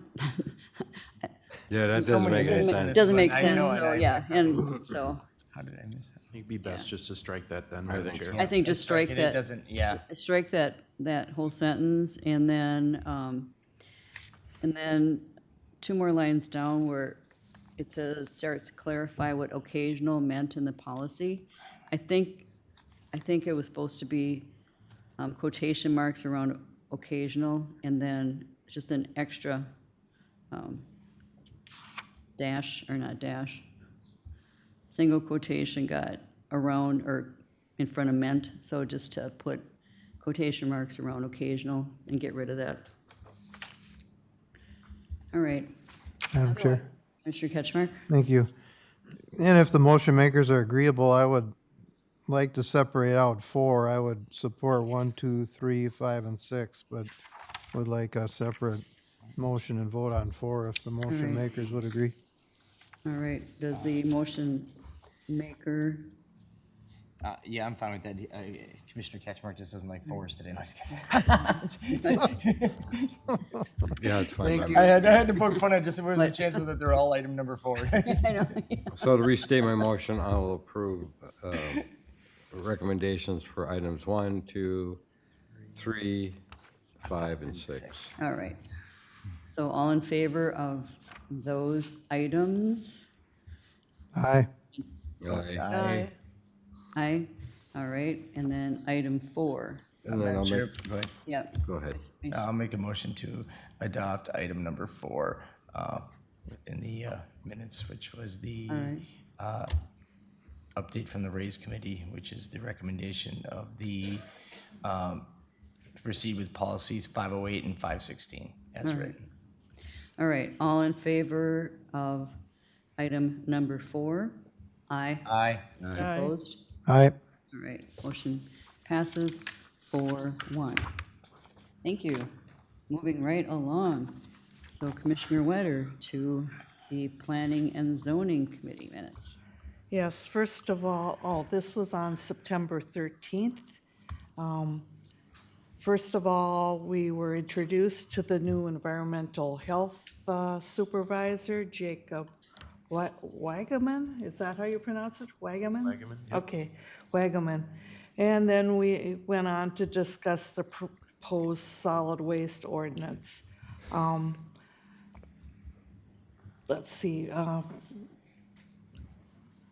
Yeah, that So doesn't many make any minutes. sense. doesn't make I sense, know it, so, I- yeah, and so, How did I miss that? It'd be best just to strike that then, I Madam think Chair. so. I think just strike It that, doesn't, yeah. strike that whole sentence, and then two more lines down where it says, starts to clarify what occasional meant in the policy. I think it was supposed to be quotation marks around occasional, and then just an extra dash, or not dash, single quotation got around or in front of meant, so just to put quotation marks around occasional and get rid of that. All right, Madam Chair, Mr. Ketchmark? thank you. And if the motion makers are agreeable, I would like to separate out 4. I would support 1, 2, 3, 5, and 6, but would like a separate motion and vote on 4 if the motion right. makers would agree. All right, does the motion maker, Yeah, I'm fine with that. Commissioner Catchmark just doesn't like forest today. No, I'm just kidding. Yeah, it's fine. Thank by you. me. I had to poke fun at just what are the Like- chances that they're all item number 4? I know, So to restate my motion, I will approve recommendations for items 1, 2, 3, 5, and 6. all right. So all in favor of those items? Aye. Aye. Aye, all right, and then item 4. And then I'll Chair, make, go ahead. Yep, go ahead. I'll make a motion to adopt item number 4 within the minutes, which was the all right, update from the Raise Committee, which is the recommendation of the proceed with policies 508 and 516 as All right. written. all right, all in favor of item number 4? Aye. Aye. Opposed? Aye. All right, motion passes 4-1. Thank you. Moving right along. So Commissioner Wetter to the Planning and Zoning Committee minutes. Yes, first of all, this was on September 13th. First of all, we were introduced to the new environmental health supervisor, Jacob Wagaman. Is that how you pronounce it? Wagaman? Wagaman. Okay, Wagaman. And then we went on to discuss the proposed solid waste ordinance. Let's see,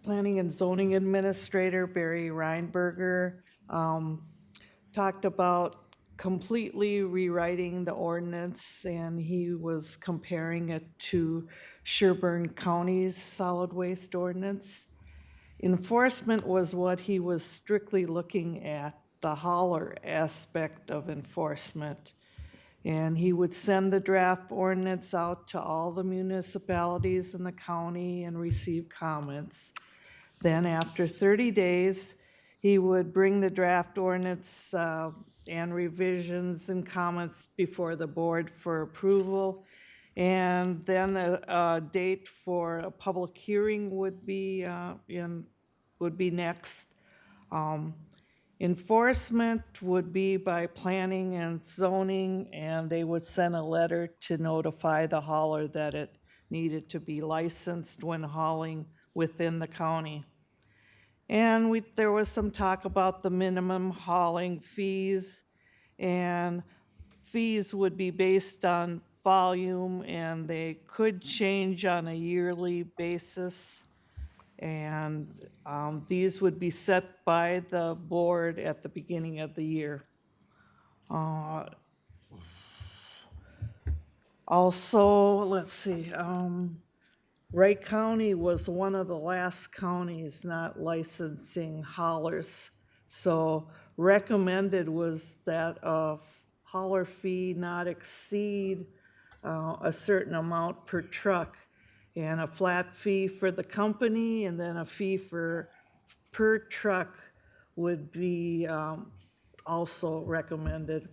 Planning and Zoning Administrator Barry Reinberger talked about completely rewriting the ordinance, and he was comparing it to Sherburne County's solid waste ordinance. Enforcement was what he was strictly looking at, the hauler aspect of enforcement. And he would send the draft ordinance out to all the municipalities in the county and receive comments. Then after 30 days, he would bring the draft ordinance and revisions and comments before the board for approval. And then a date for a public hearing would be next. Enforcement would be by planning and zoning, and they would send a letter to notify the hauler that it needed to be licensed when hauling within the county. And there was some talk about the minimum hauling fees, and fees would be based on volume, and they could change on a yearly basis. And these would be set by the board at the beginning of the year. Also, let's see, Wright County was one of the last counties not licensing haulers. So recommended was that a hauler fee not exceed a certain amount per truck, and a flat fee for the company, and then a fee per truck would be also recommended.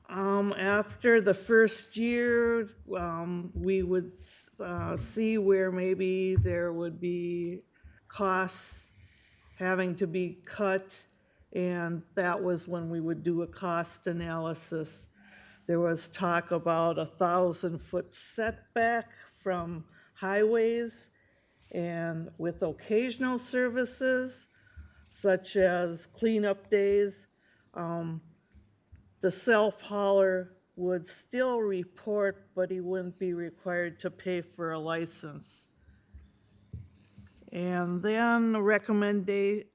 After the first year, we would see where maybe there would be costs having to be cut, and that was when we would do a cost analysis. There was talk about 1,000-foot setback from highways, and with occasional services, such as cleanup days, the self-hauler would still report, but he wouldn't be required to pay for a license. And then recommended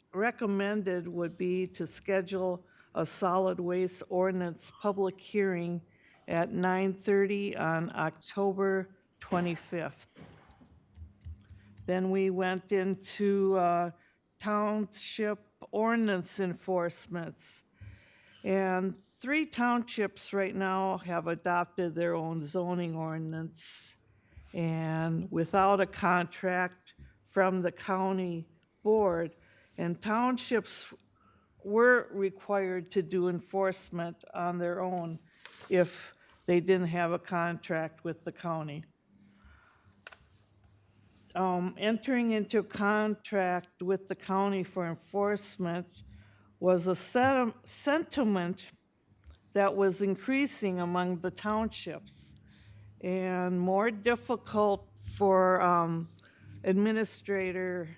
would be to schedule a solid waste ordinance public hearing at 9:30 on October 25th. Then we went into township ordinance enforcements. And 3 townships right now have adopted their own zoning ordinance. And without a contract from the county board, and townships were required to do enforcement on their own if they didn't have a contract with the county. Entering into a contract with the county for enforcement was a sentiment that was increasing among the townships and more difficult for Administrator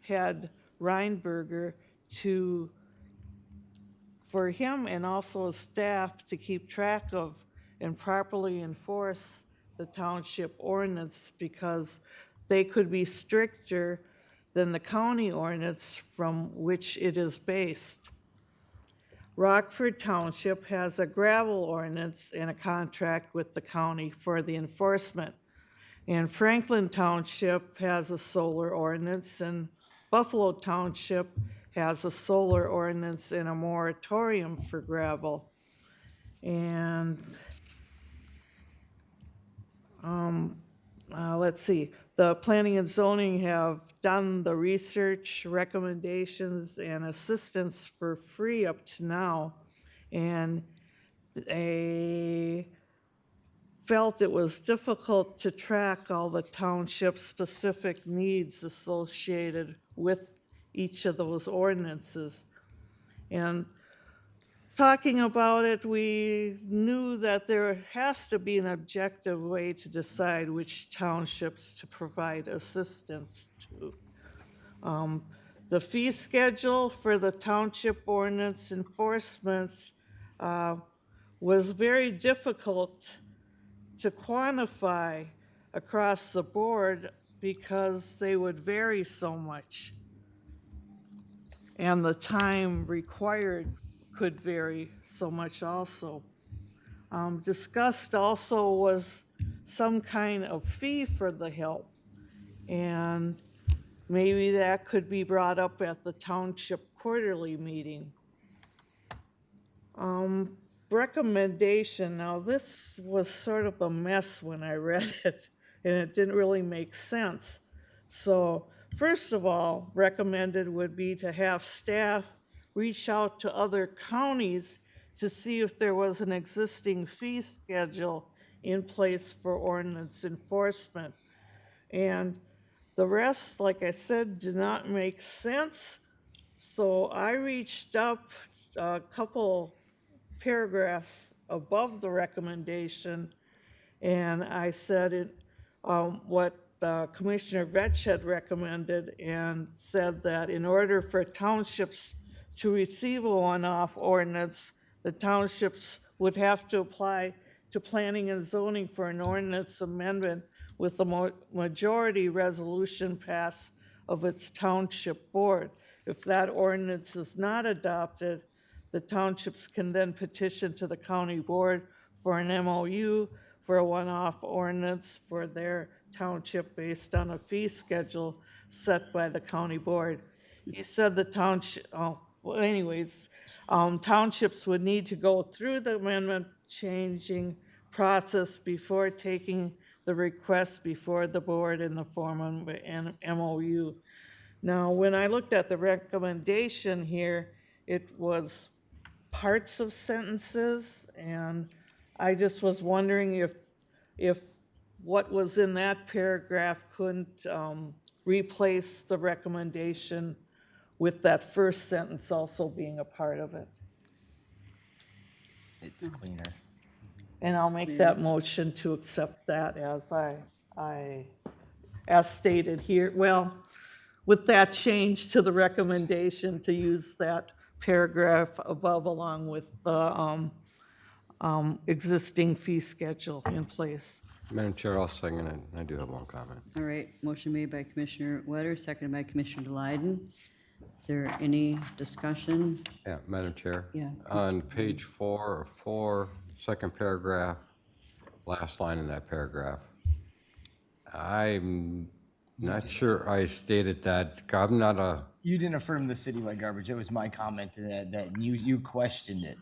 Head Reinberger for him and also his staff to keep track of and properly enforce the township ordinance, because they could be stricter than the county ordinance from which it is based. Rockford Township has a gravel ordinance and a contract with the county for the enforcement. And Franklin Township has a solar ordinance, and Buffalo Township has a solar ordinance and a moratorium for gravel. And let's see, the planning and zoning have done the research, recommendations, and assistance for free up to now. And they felt it was difficult to track all the township-specific needs associated with each of those ordinances. And talking about it, we knew that there has to be an objective way to decide which townships to provide assistance to. The fee schedule for the township ordinance enforcements was very difficult to quantify across the board because they would vary so much. And the time required could vary so much also. Discussed also was some kind of fee for the help. And maybe that could be brought up at the township quarterly meeting. Recommendation, now this was sort of a mess when I read it, and it didn't really make sense. So first of all, recommended would be to have staff reach out to other counties to see if there was an existing fee schedule in place for ordinance enforcement. And the rest, like I said, did not make sense. So I reached up a couple paragraphs above the recommendation, and I said what Commissioner Vetch had recommended, and said that in order for townships to receive a one-off ordinance, the townships would have to apply to planning and zoning for an ordinance amendment with a majority resolution pass of its township board. If that ordinance is not adopted, the townships can then petition to the county board for an MOU for a one-off ordinance for their township based on a fee schedule set by the county board. He said the township, townships would need to go through the amendment changing process before taking the request before the board in the form of an MOU. Now, when I looked at the recommendation here, it was parts of sentences, and I just was wondering if what was in that paragraph couldn't replace the recommendation with that first sentence also being a part of it. It's cleaner. And I'll make that motion to accept that as stated here. Well, with that change to the recommendation to use that paragraph above along with the existing fee schedule in place. Madam Chair, I'll second it. I do have one comment. All right, motion made by Commissioner Wetter, seconded by Commissioner Delyden. Is there any discussion? Yeah, Madam Chair. Yeah. On page 4, second paragraph, last line in that paragraph. I'm not sure I stated that. I'm not a, You didn't affirm the citywide garbage. It was my comment to that you questioned it.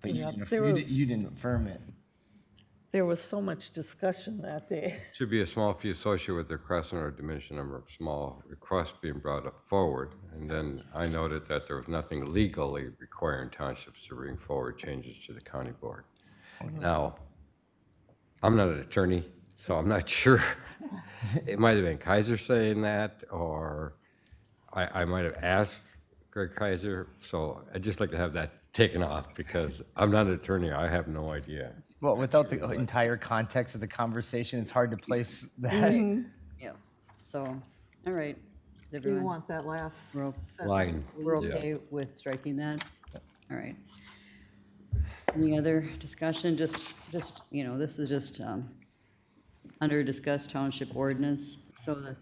But Yeah, there was- you didn't affirm it. There was so much discussion that day. should be a small fee associated with the request or diminish the number of small requests being brought up forward. And then I noted that there was nothing legally requiring townships to bring forward changes to the county board. Now, I'm not an attorney, so I'm not sure. It might have been Kaiser saying that, or I might have asked Greg Kaiser. So I'd just like to have that taken off because I'm not an attorney. I have no idea. Well, without the entire context of the conversation, it's hard to place that. Yeah, so, all right. Is Do you everyone, want that last We're- sentence? Line. we're Yeah. okay with striking that? All right. Any other discussion? Just, this is just, under discussed township ordinance. So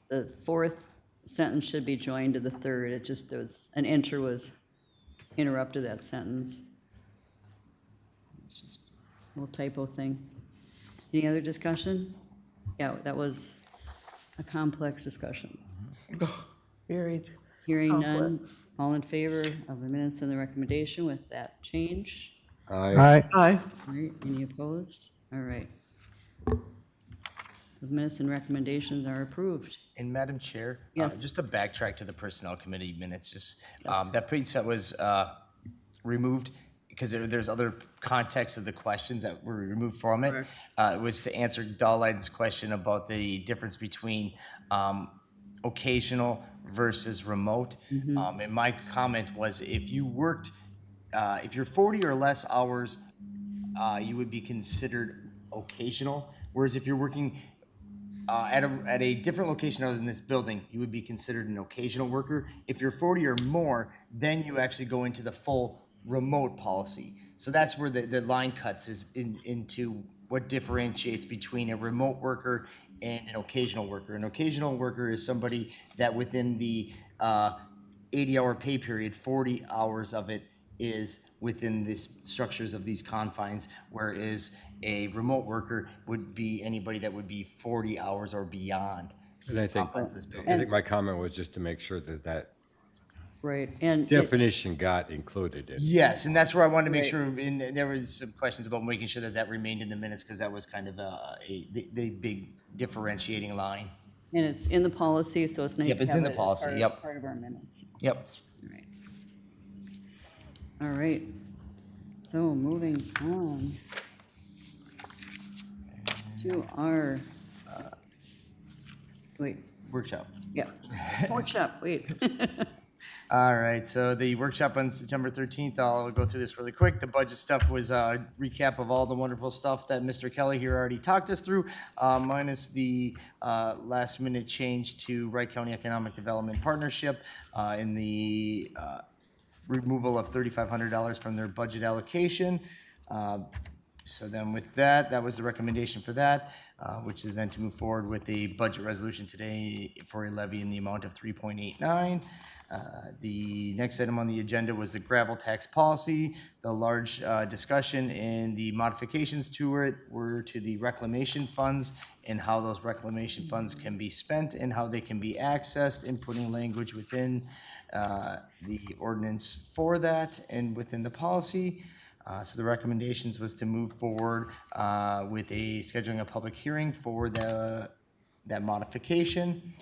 the fourth sentence should be joined to the third. It just, there was, an enter was interrupted that sentence. It's just a little typo thing. Any other discussion? Yeah, that was a complex discussion. Very Hearing none, complex. all in favor of the minutes and the recommendation with that change? Aye. Aye. All right, any opposed? All right. Those minutes and recommendations are approved. And Madam Chair? Yes. Just to backtrack to the Personnel Committee minutes, just, that piece that was removed, because there's other context of the questions that were removed from it. It was to answer Dahlide's question about the difference between occasional versus remote. And my comment was, if you worked, if you're 40 or less hours, you would be considered occasional. Whereas if you're working at a different location other than this building, you would be considered an occasional worker. If you're 40 or more, then you actually go into the full remote policy. So that's where the line cuts is into what differentiates between a remote worker and an occasional worker. An occasional worker is somebody that within the 80-hour pay period, 40 hours of it is within the structures of these confines, whereas a remote worker would be anybody that would be 40 hours or beyond. And I think my comment was just to make sure that Right, and it- definition got included in. Yes, and that's where I wanted to make Right. sure, and there was some questions about making sure that that remained in the minutes, because that was kind of the big differentiating line. and it's in the policy, so it's nice Yep, to it's have in the it as policy, part- yep. part of our minutes. Yep. All right. All right. So moving on to our, wait, Workshop. yeah, workshop, wait. All right, so the workshop on September 13th, I'll go through this really quick. The budget stuff was a recap of all the wonderful stuff that Mr. Kelly here already talked us through, minus the last minute change to Wright County Economic Development Partnership in the removal of $3,500 from their budget allocation. So then with that, that was the recommendation for that, which is then to move forward with a budget resolution today for a levy in the amount of 3.89. The next item on the agenda was the gravel tax policy. The large discussion and the modifications to it were to the reclamation funds and how those reclamation funds can be spent and how they can be accessed, and putting language within the ordinance for that and within the policy. So the recommendations was to move forward with a scheduling a public hearing for that modification.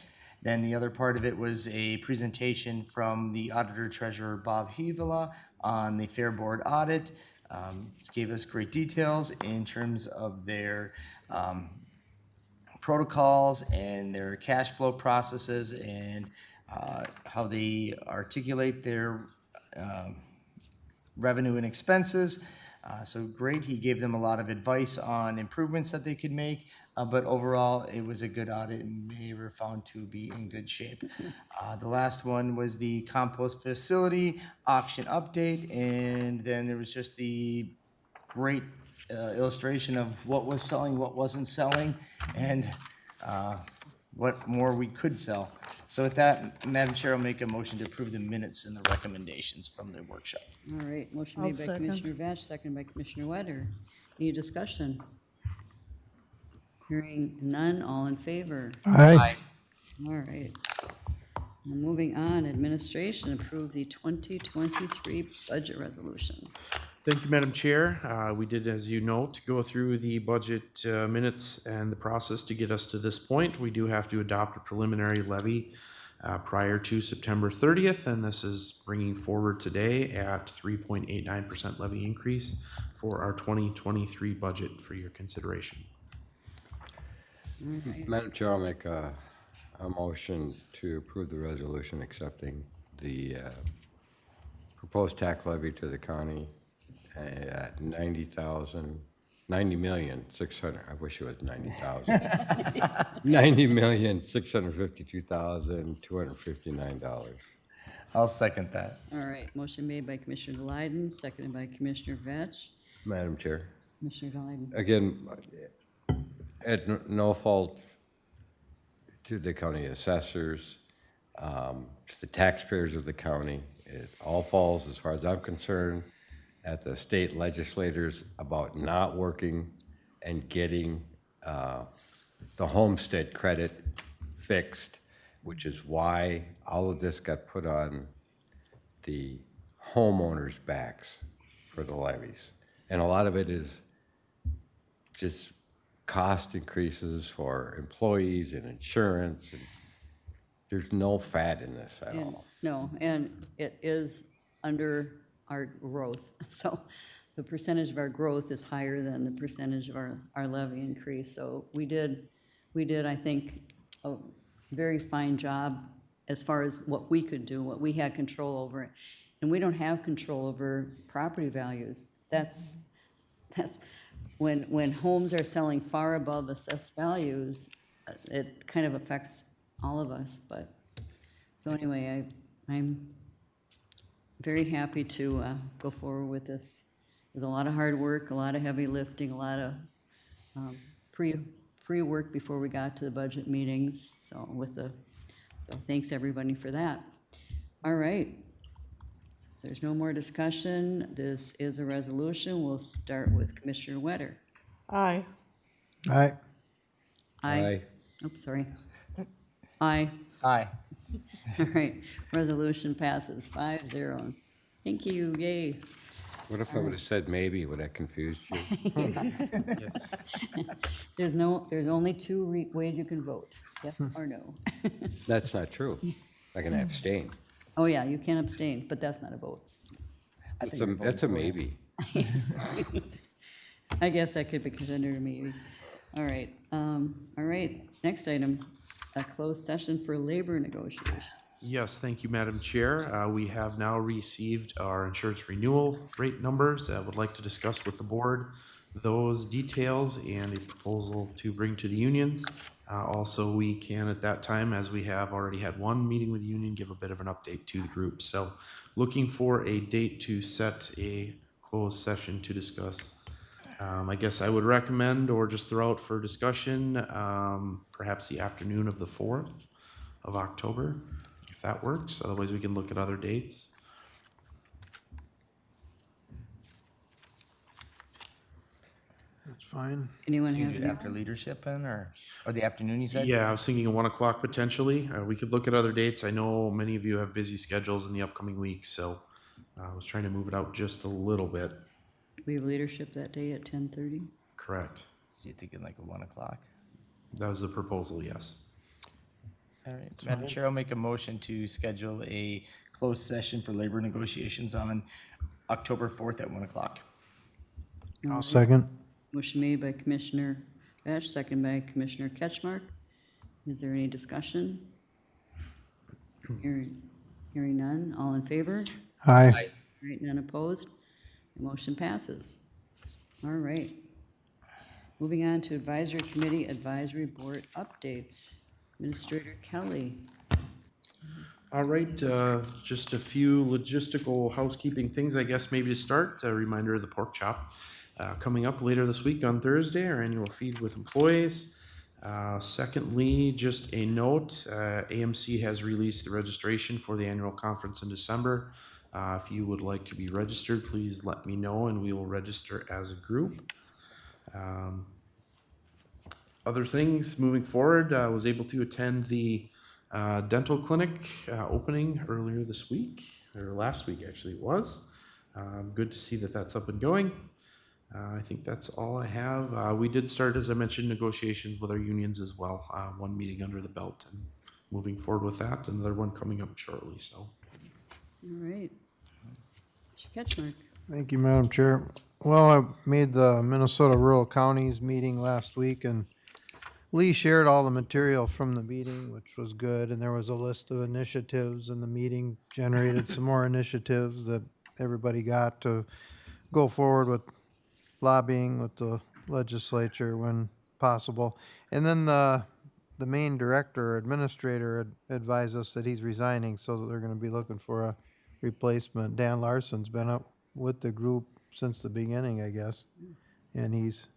Then the other part of it was a presentation from the Auditor Treasurer Bob Hevola on the Fair Board audit. Gave us great details in terms of their protocols and their cash flow processes and how they articulate their revenue and expenses. So great, he gave them a lot of advice on improvements that they could make, but overall, it was a good audit and they were found to be in good shape. The last one was the compost facility auction update, and then there was just the great illustration of what was selling, what wasn't selling, and what more we could sell. So with that, Madam Chair, I'll make a motion to approve the minutes and the recommendations from the workshop. All right, motion I'll made by second. Commissioner Vetch, seconded by Commissioner Wetter. Any discussion? Hearing none, all in favor? Aye. All right. Now moving on, administration, approve the 2023 budget resolution. Thank you, Madam Chair. We did, as you note, go through the budget minutes and the process to get us to this point. We do have to adopt a preliminary levy prior to September 30th, and this is bringing forward today at 3.89% levy increase for our 2023 budget for your consideration. Madam Chair, I'll make a motion to approve the resolution accepting the proposed tax levy to the county at 90,600, I wish it was 90,000. $90,652,259. I'll second that. All right, motion made by Commissioner Delighten, seconded by Commissioner Vetch. Madam Chair, Commissioner Delighten. again, at no fault to the county assessors, to the taxpayers of the county, it all falls, as far as I'm concerned, at the state legislators about not working and getting the homestead credit fixed, which is why all of this got put on the homeowners' backs for the levies. And a lot of it is just cost increases for employees and insurance. And there's no fat in this at And- all. No, and it is under our growth. So the percentage of our growth is higher than the percentage of our levy increase. So we did, I think, a very fine job as far as what we could do, what we had control over. And we don't have control over property values. That's when homes are selling far above assessed values, it kind of affects all of us. But, so anyway, I'm very happy to go forward with this. There's a lot of hard work, a lot of heavy lifting, a lot of pre-work before we got to the budget meetings, so thanks everybody for that. All right. So if there's no more discussion, this is a resolution. We'll start with Commissioner Wetter. Aye. Aye. Aye. Oops, sorry. Aye. Aye. All right, resolution passes 5-0. Thank you, yay. What if I would have said maybe? Would that confused you? There's only two ways you can vote, yes or no. That's not true. I can abstain. Oh, yeah, you can abstain, but that's not a vote. That's a maybe. I guess that could be considered a maybe. All right, next item, a closed session for labor negotiations. Yes, thank you, Madam Chair. We have now received our insurance renewal rate numbers. I would like to discuss with the board those details and a proposal to bring to the unions. Also, we can at that time, as we have already had one meeting with the union, give a bit of an update to the group. So looking for a date to set a closed session to discuss. I guess I would recommend, or just throw out for discussion, perhaps the afternoon of the 4th of October, if that works. Otherwise, we can look at other dates. That's fine. Anyone So you have do it any? after leadership then, or the afternoon, you said? Yeah, I was thinking of 1 o'clock potentially. We could look at other dates. I know many of you have busy schedules in the upcoming weeks, so I was trying to move it out just a little bit. We have leadership that day at 10:30. Correct. So you're thinking like a 1 o'clock? That was the proposal, yes. All right, Madam Chair, I'll make a motion to schedule a closed session for labor negotiations on October 4th at 1 o'clock. I'll second. Motion made by Commissioner Vetch, second by Commissioner Ketchmark. Is there any discussion? Hearing none, all in favor? Aye. All right, none opposed. The motion passes. All right. Moving on to Advisory Committee Advisory Board updates. Administrator Kelly. All right, just a few logistical housekeeping things, I guess, maybe to start. A reminder of the pork chop. coming up later this week on Thursday, our annual feed with employees. Secondly, just a note, AMC has released the registration for the annual conference in December. If you would like to be registered, please let me know and we will register as a group. Other things moving forward, I was able to attend the dental clinic opening earlier this week, or last week actually it was. Good to see that that's up and going. I think that's all I have. We did start, as I mentioned, negotiations with our unions as well. One meeting under the belt and moving forward with that, another one coming up shortly, so. All right. Mr. Ketchmark. Thank you, Madam Chair. Well, I made the Minnesota Rural Counties meeting last week, and Lee shared all the material from the meeting, which was good, and there was a list of initiatives, and the meeting generated some more initiatives that everybody got to go forward with lobbying with the legislature when possible. And then the main director, or administrator, advised us that he's resigning, so that they're gonna be looking for a replacement. Dan Larson's been up with the group since the beginning, I guess, and he's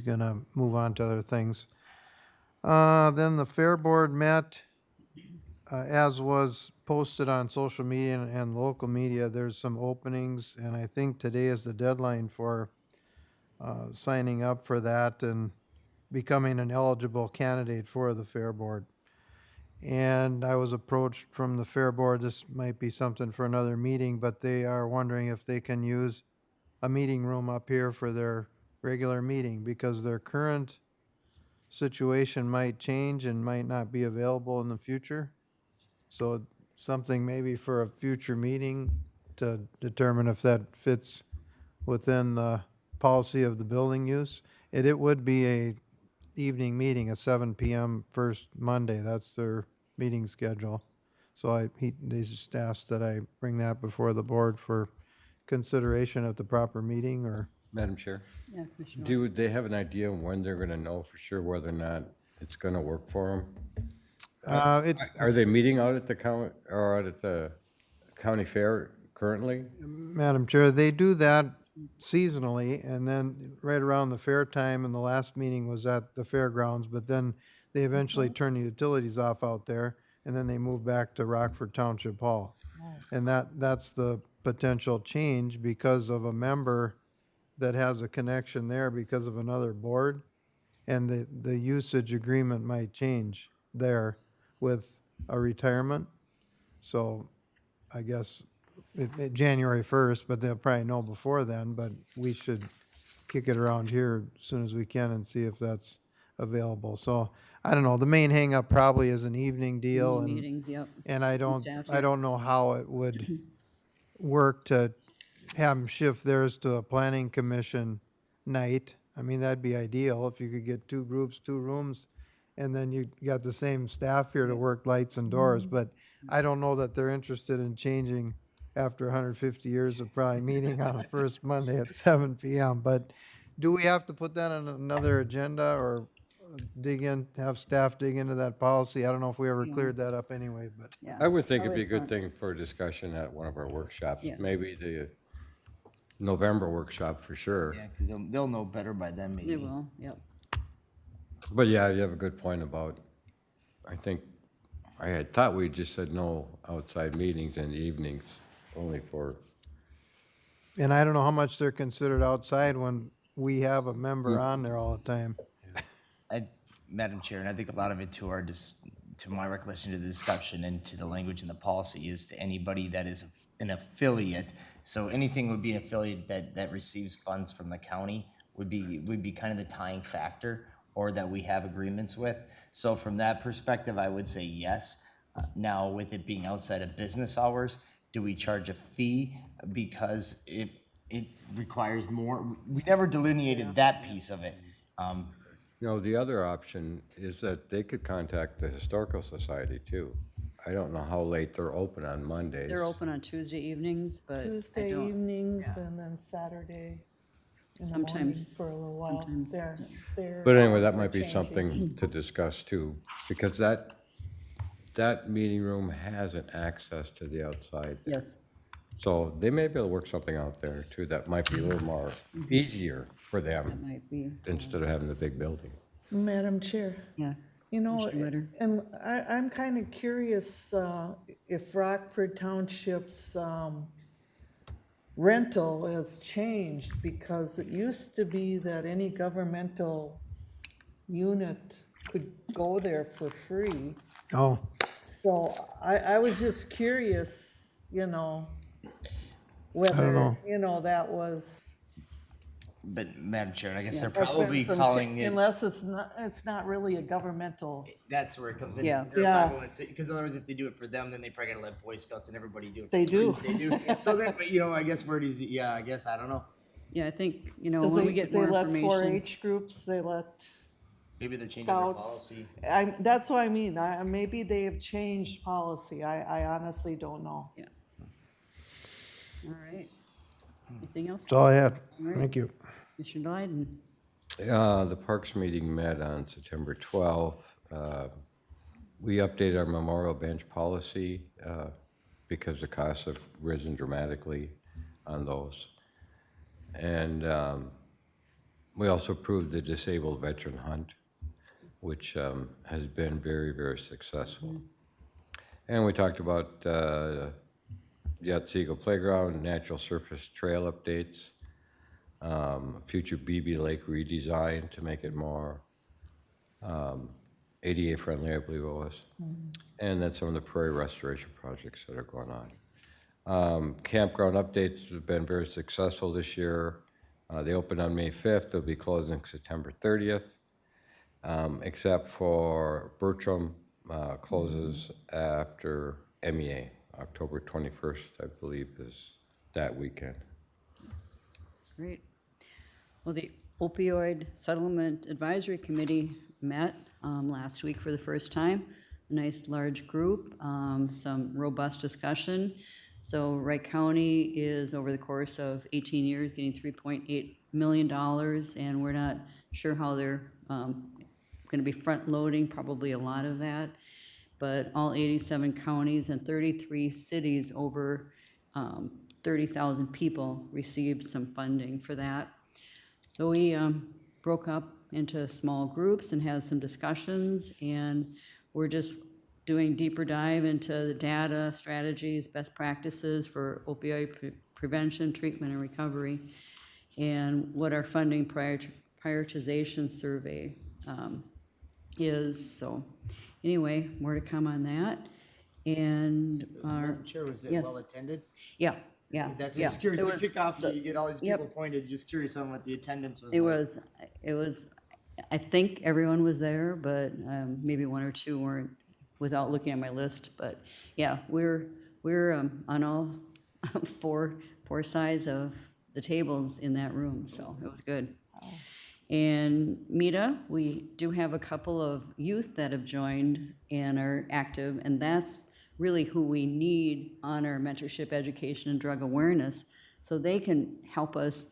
gonna move on to other things. Then the Fair Board met, as was posted on social media and local media. There's some openings, and I think today is the deadline for signing up for that and becoming an eligible candidate for the Fair Board. And I was approached from the Fair Board, this might be something for another meeting, but they are wondering if they can use a meeting room up here for their regular meeting, because their current situation might change and might not be available in the future. So something maybe for a future meeting to determine if that fits within the policy of the building use. It would be a evening meeting, a 7 PM first Monday. That's their meeting schedule. So they just asked that I bring that before the board for consideration at the proper meeting, or. Madam Chair, Yeah, Commissioner. do they have an idea when they're gonna know for sure whether or not it's gonna work for them? Are they meeting out at the county, or out at the county fair currently? Madam Chair, they do that seasonally, and then right around the fair time, and the last meeting was at the fairgrounds, but then they eventually turn the utilities off out there, and then they move back to Rockford Township Hall. And that's the potential change because of a member that has a connection there because of another board, and the usage agreement might change there with a retirement. So I guess January 1st, but they'll probably know before then, but we should kick it around here as soon as we can and see if that's available. So, I don't know, the main hangup probably is an evening deal, and, Meetings, yep. and I staff, don't know how it would work to have them shift theirs to a planning commission night. I mean, that'd be ideal if you could get two groups, two rooms, and then you got the same staff here to work lights and doors, but I don't know that they're interested in changing after 150 years of probably meeting on a first Monday at 7 PM. But do we have to put that on another agenda, or have staff dig into that policy? I don't know if we ever cleared that up anyway, but. Yeah. I would think it'd be a Always good fun. thing for discussion at one of our workshops, Yeah. maybe the November workshop for sure. Yeah, because they'll know better by then, maybe. They will, yep. But yeah, you have a good point about, I think, I had thought we just said no outside meetings in the evenings, only for, And I don't know how much they're considered outside when we have a member on there all the time. Madam Chair, and I think a lot of it to to my recollection of the discussion and to the language in the policy is to anybody that is an affiliate. So anything would be an affiliate that receives funds from the county would be kind of the tying factor, or that we have agreements with. So from that perspective, I would say yes. Now, with it being outside of business hours, do we charge a fee because it requires more? We never delineated that piece of it. the other option is that they could contact the Historical Society too. I don't know how late they're open on Mondays. They're open on Tuesday evenings, but I Tuesday don't- evenings yeah. and then Saturday in the morning Sometimes- for a little while. sometimes. Their But anyway, hours that are might be changing. something to discuss too, because that meeting room has an access to the outside. Yes, So they may be able to work something out there too that might be a little more easier for That them might be, instead of having the big building. Madam Chair, yeah. you know, Commissioner Ritter? and I'm kind of curious if Rockford Township's rental has changed, because it used to be that any governmental unit could go there for free. Oh, So I was just curious, you know, whether, know. you know, that was. But Madam Chair, I guess they're there's been probably some calling cha- it, Unless it's not really a governmental, that's where it comes in. Yeah. Yeah. Because otherwise if they do it for them, then they probably gotta let Boy Scouts and everybody do it. They for free. do. They do. So then, but, you know, I guess where does, yeah, I guess, I don't know. Yeah, I think, you know, 'cause when we they get more let information. 4-H groups, they let Maybe they're changing their scouts. policy. That's what I mean, maybe they have changed policy, I honestly don't know. Yeah. All right. Anything else? that's all I had. right. Thank you. Commissioner Dryden? The Parks meeting met on September 12th. We updated our memorial bench policy because the costs have risen dramatically on those. And we also approved the disabled veteran hunt, which has been very, very successful. And we talked about the Otsego Playground, natural surface trail updates, future BB Lake redesign to make it more ADA friendly, I believe it was. And then some of the prairie restoration projects that are going on. Campground updates have been very successful this year. They opened on May 5th. They'll be closing September 30th, except for Bertram closes after MEA. October 21st, I believe, is that weekend. Great. Well, the opioid settlement advisory committee met last week for the first time. A nice large group, some robust discussion. So Wright County is, over the course of 18 years, getting $3.8 million, and we're not sure how they're going to be front-loading, probably a lot of that. But all 87 counties and 33 cities, over 30,000 people received some funding for that. So we broke up into small groups and had some discussions, and we're just doing deeper dive into the data, strategies, best practices for opioid prevention, treatment, and recovery, and what our funding prioritization survey is. So anyway, more to come on that. And our, Madam Chair, was it yes. well attended? yeah, yeah. That's yeah. just curious. It To was kick off, the- you get all these yep. people appointed. Just curious on what the attendance was. It like. was, I think everyone was there, but maybe one or two weren't, without looking at my list. But yeah, we're on all four sides of the tables in that room, so it was good. And META, we do have a couple of youth that have joined and are active, and that's really who we need on our mentorship, education, and drug awareness, so they can help us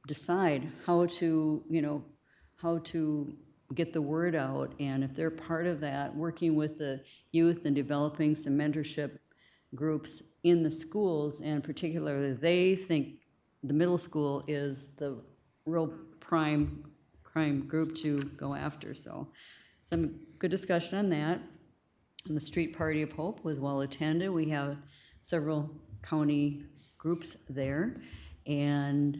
decide how to, how to get the word out. And if they're part of that, working with the youth and developing some mentorship groups in the schools, and particularly they think the middle school is the real prime group to go after. So some good discussion on that. And the Street Party of Hope was well attended. We have several county groups there. And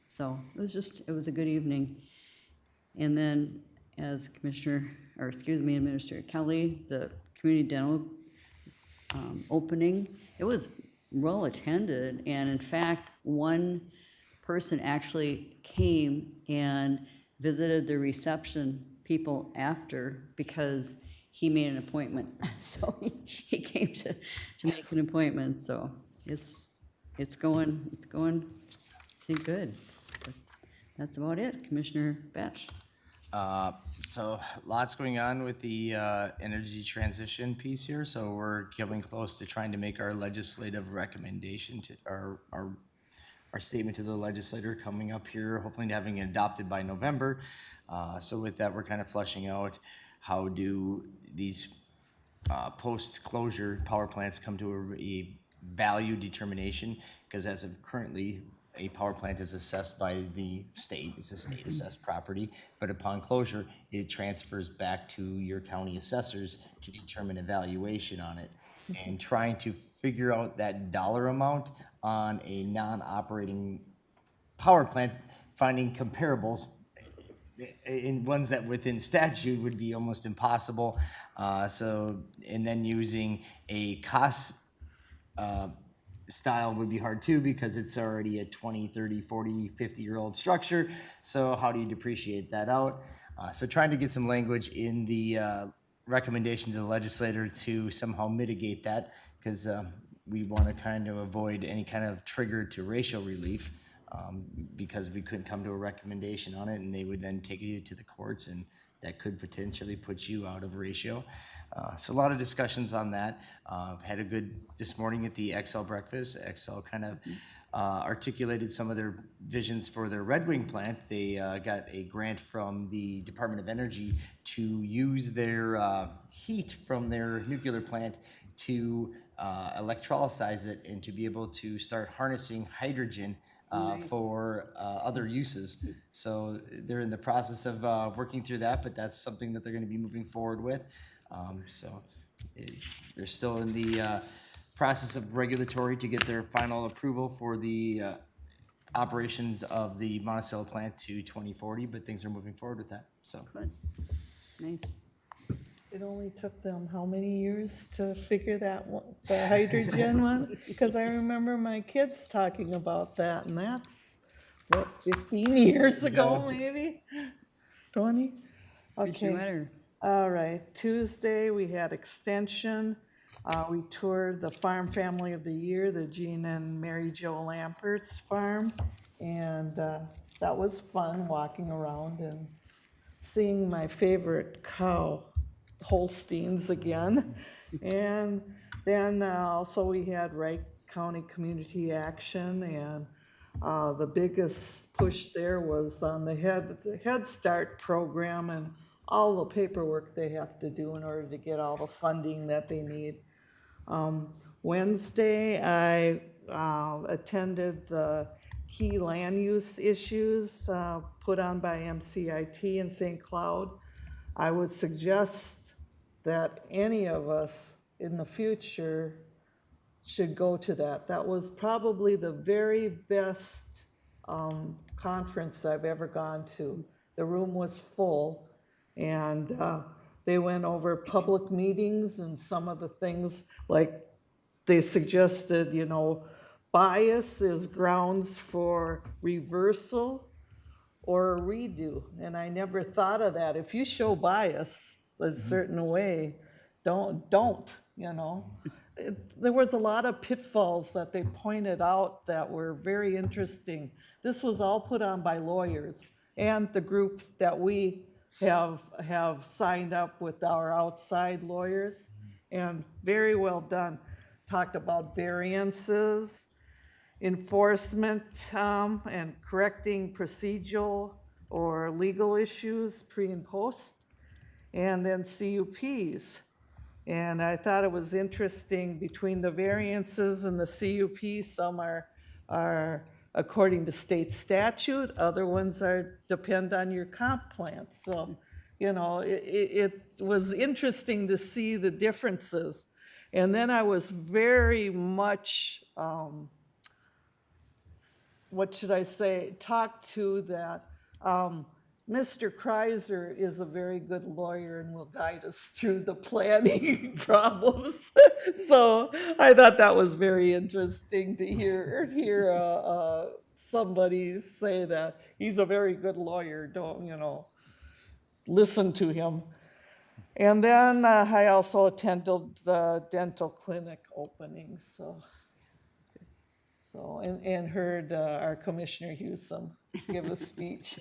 so it was a good evening. And then as Administrator Kelly, the community dental opening, it was well attended. And in fact, one person actually came and visited the reception people after, because he made an appointment. So he came to make an appointment. So it's going good. But that's about it. Commissioner Batch. So lots going on with the energy transition piece here. So we're coming close to trying to make our legislative recommendation to our statement to the legislator coming up here, hopefully having it adopted by November. So with that, we're kind of fleshing out how do these post-closure power plants come to value determination, because as of currently, a power plant is assessed by the state, it's a state assessed property, but upon closure, it transfers back to your county assessors to determine a valuation on it. And trying to figure out that dollar amount on a non-operating power plant, finding comparables in ones that within statute would be almost impossible. And then using a cost style would be hard too, because it's already a 20, 30, 40, 50-year-old structure. So how do you depreciate that out? So trying to get some language in the recommendation to the legislator to somehow mitigate that, because we want to kind of avoid any kind of trigger to ratio relief, because we couldn't come to a recommendation on it, and they would then take you to the courts, and that could potentially put you out of ratio. So a lot of discussions on that. Had a good this morning at the XL breakfast. XL kind of articulated some of their visions for their Red Wing plant. They got a grant from the Department of Energy to use their heat from their nuclear plant to electrolyze it and to be able to start harnessing hydrogen for other uses. So they're in the process of working through that, but that's something that they're going to be moving forward with. They're still in the process of regulatory to get their final approval for the operations of the Monticello plant to 2040, but things are moving forward with that. So Good. Nice. It only took them how many years to figure that one, the hydrogen one? Because I remember my kids talking about that, and that's, what, 15 years ago, maybe? 20? Did you Okay. matter? All right, Tuesday, we had extension. We toured the Farm Family of the Year, the Jean and Mary Jo Lampert's farm. And that was fun, walking around and seeing my favorite cow, Holsteins again. And then also we had Wright County Community Action, and the biggest push there was on the Head Start program and all the paperwork they have to do in order to get all the funding that they need. Wednesday, I attended the key land use issues put on by MCIT in St. Cloud. I would suggest that any of us in the future should go to that. That was probably the very best conference I've ever gone to. The room was full, and they went over public meetings and some of the things, like they suggested, you know, bias is grounds for reversal or a redo. And I never thought of that. If you show bias a certain way, don't, you know. There was a lot of pitfalls that they pointed out that were very interesting. This was all put on by lawyers and the group that we have signed up with our outside lawyers, and very well done. Talked about variances, enforcement, and correcting procedural or legal issues pre and post, and then CUPs. And I thought it was interesting, between the variances and the CUP, some are according to state statute, other ones depend on your comp plan. So, you know, it was interesting to see the differences. And then I was very much, what should I say, talked to that Mr. Kreiser is a very good lawyer and will guide us through the planning problems. So I thought that was very interesting to hear somebody say that. He's a very good lawyer, don't, you know, listen to him. And then I also attended the dental clinic opening, and heard our Commissioner Hewsome give a speech.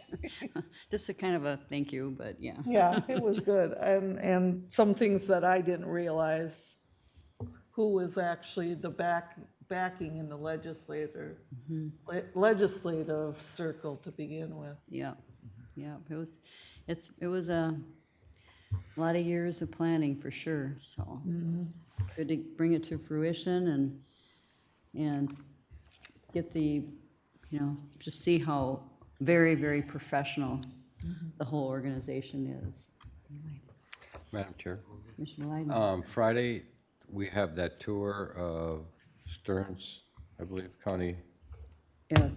Just a kind of a thank you, but yeah. Yeah, it was good, and some things that I didn't realize, who was actually the backing in the legislative circle to begin with. Yeah, yeah, it was a lot of years of planning for sure, so it was good to bring it to fruition, and and get the, just see how very, very professional the whole organization is. Anyway, Madam Chair. Commissioner Leiden. Friday, we have that tour of Stearns, I believe, County Yeah,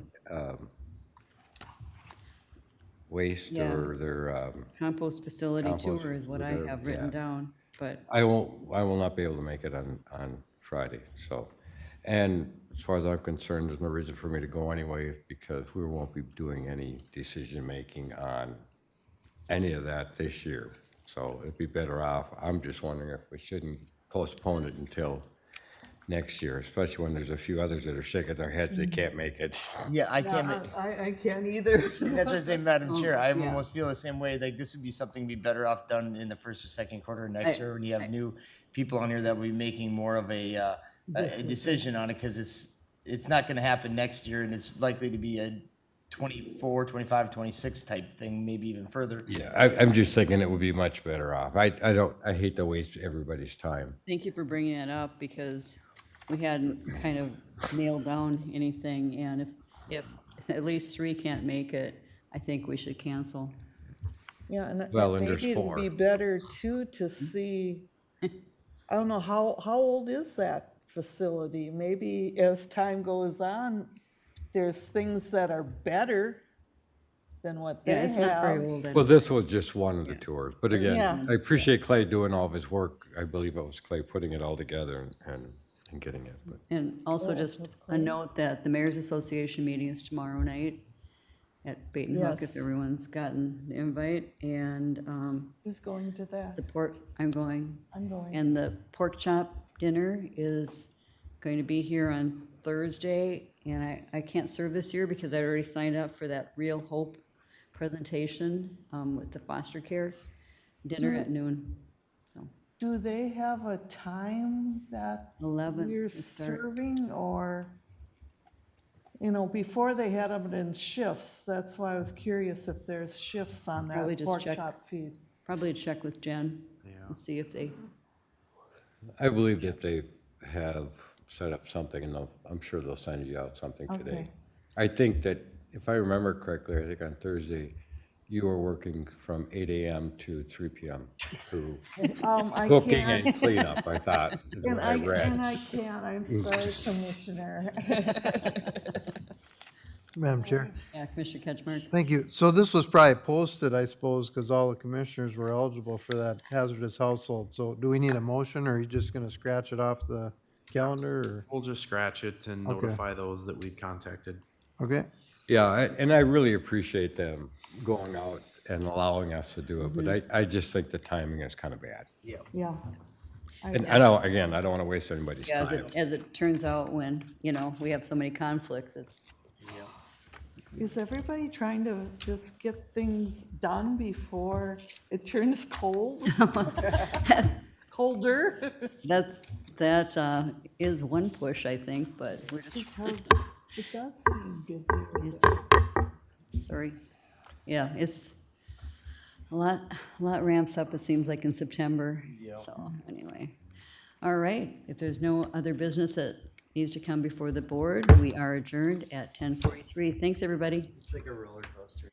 Waste Yeah. or their, compost facility Compost tour is what I with have the- written yeah. down, but I will not be able to make it on Friday, so. And as far as I'm concerned, there's no reason for me to go anyway, because we won't be doing any decision-making on any of that this year. So it'd be better off, I'm just wondering if we shouldn't postpone it until next year, especially when there's a few others that are shaking their heads, they can't make it. Yeah, I can't. I can't either. That's what I say, Madam Chair. I yeah. almost feel the same way. Like this would be something be better off done in the first or second quarter of next year when you have new people on here that will be making more of a decision on it because it's not going to happen next year and it's likely to be a 24, 25, 26 type thing, maybe even further. Yeah, I'm just thinking it would be much better off. I hate to waste everybody's time. thank you for bringing it up because we hadn't kind of nailed down anything, and if at least 3 can't make it, I think we should cancel. Yeah, and Well, and there's maybe it'd 4. be better too to see, I don't know, how old is that facility? Maybe as time goes on, there's things that are better than what they Yeah, it's not very have. old. Well, this was just one of the tours, but again, Yeah. I appreciate Clay doing all of his work. I believe it was Clay putting it all together and getting it, but. And also just a note that the Mayor's Association meeting is tomorrow night at Bait and Hook, Yes. if everyone's gotten the invite, and Who's going to that? the pork, I'm going. I'm going. And the pork chop dinner is going to be here on Thursday, and I can't serve this year because I already signed up for that Real Hope presentation with the foster care dinner at noon. So Do they have a time that 11 we're to start. serving, or, before they had them in shifts, that's why I was curious if there's shifts on Probably that just pork check. chop feed. Probably check with Jen and see if they, I believe that they have set up something, and I'm sure they'll send you out something today. Okay. I think that, if I remember correctly, I think on Thursday, you were working from 8 AM to 3 PM through I cooking can't, and cleanup, I thought, is and what I and read. I can't, I'm sorry, Commissioner. Madam Chair. yeah, Commissioner Ketchmark. Thank you. So this was probably posted, I suppose, because all the commissioners were eligible for that hazardous household. So do we need a motion, or are you just going to scratch it off the calendar, We'll just scratch it and Okay. notify those that we contacted. or? Okay, Yeah, and I really appreciate them going out and allowing us to do it, but I just think the timing is kind of bad. Yeah. And I don't, again, I don't want to waste anybody's Yeah, time. as it turns out, when, we have so many conflicts, it's, Is everybody trying to just get things done before it turns cold? Colder? that is one push, I think, but we're just, Because it does seem busy. sorry. Yeah, it's a lot ramps up, it seems like in September. So, anyway. All right, if there's no other business that needs to come before the board, we are adjourned at 10:43. Thanks, everybody. It's like a roller coaster.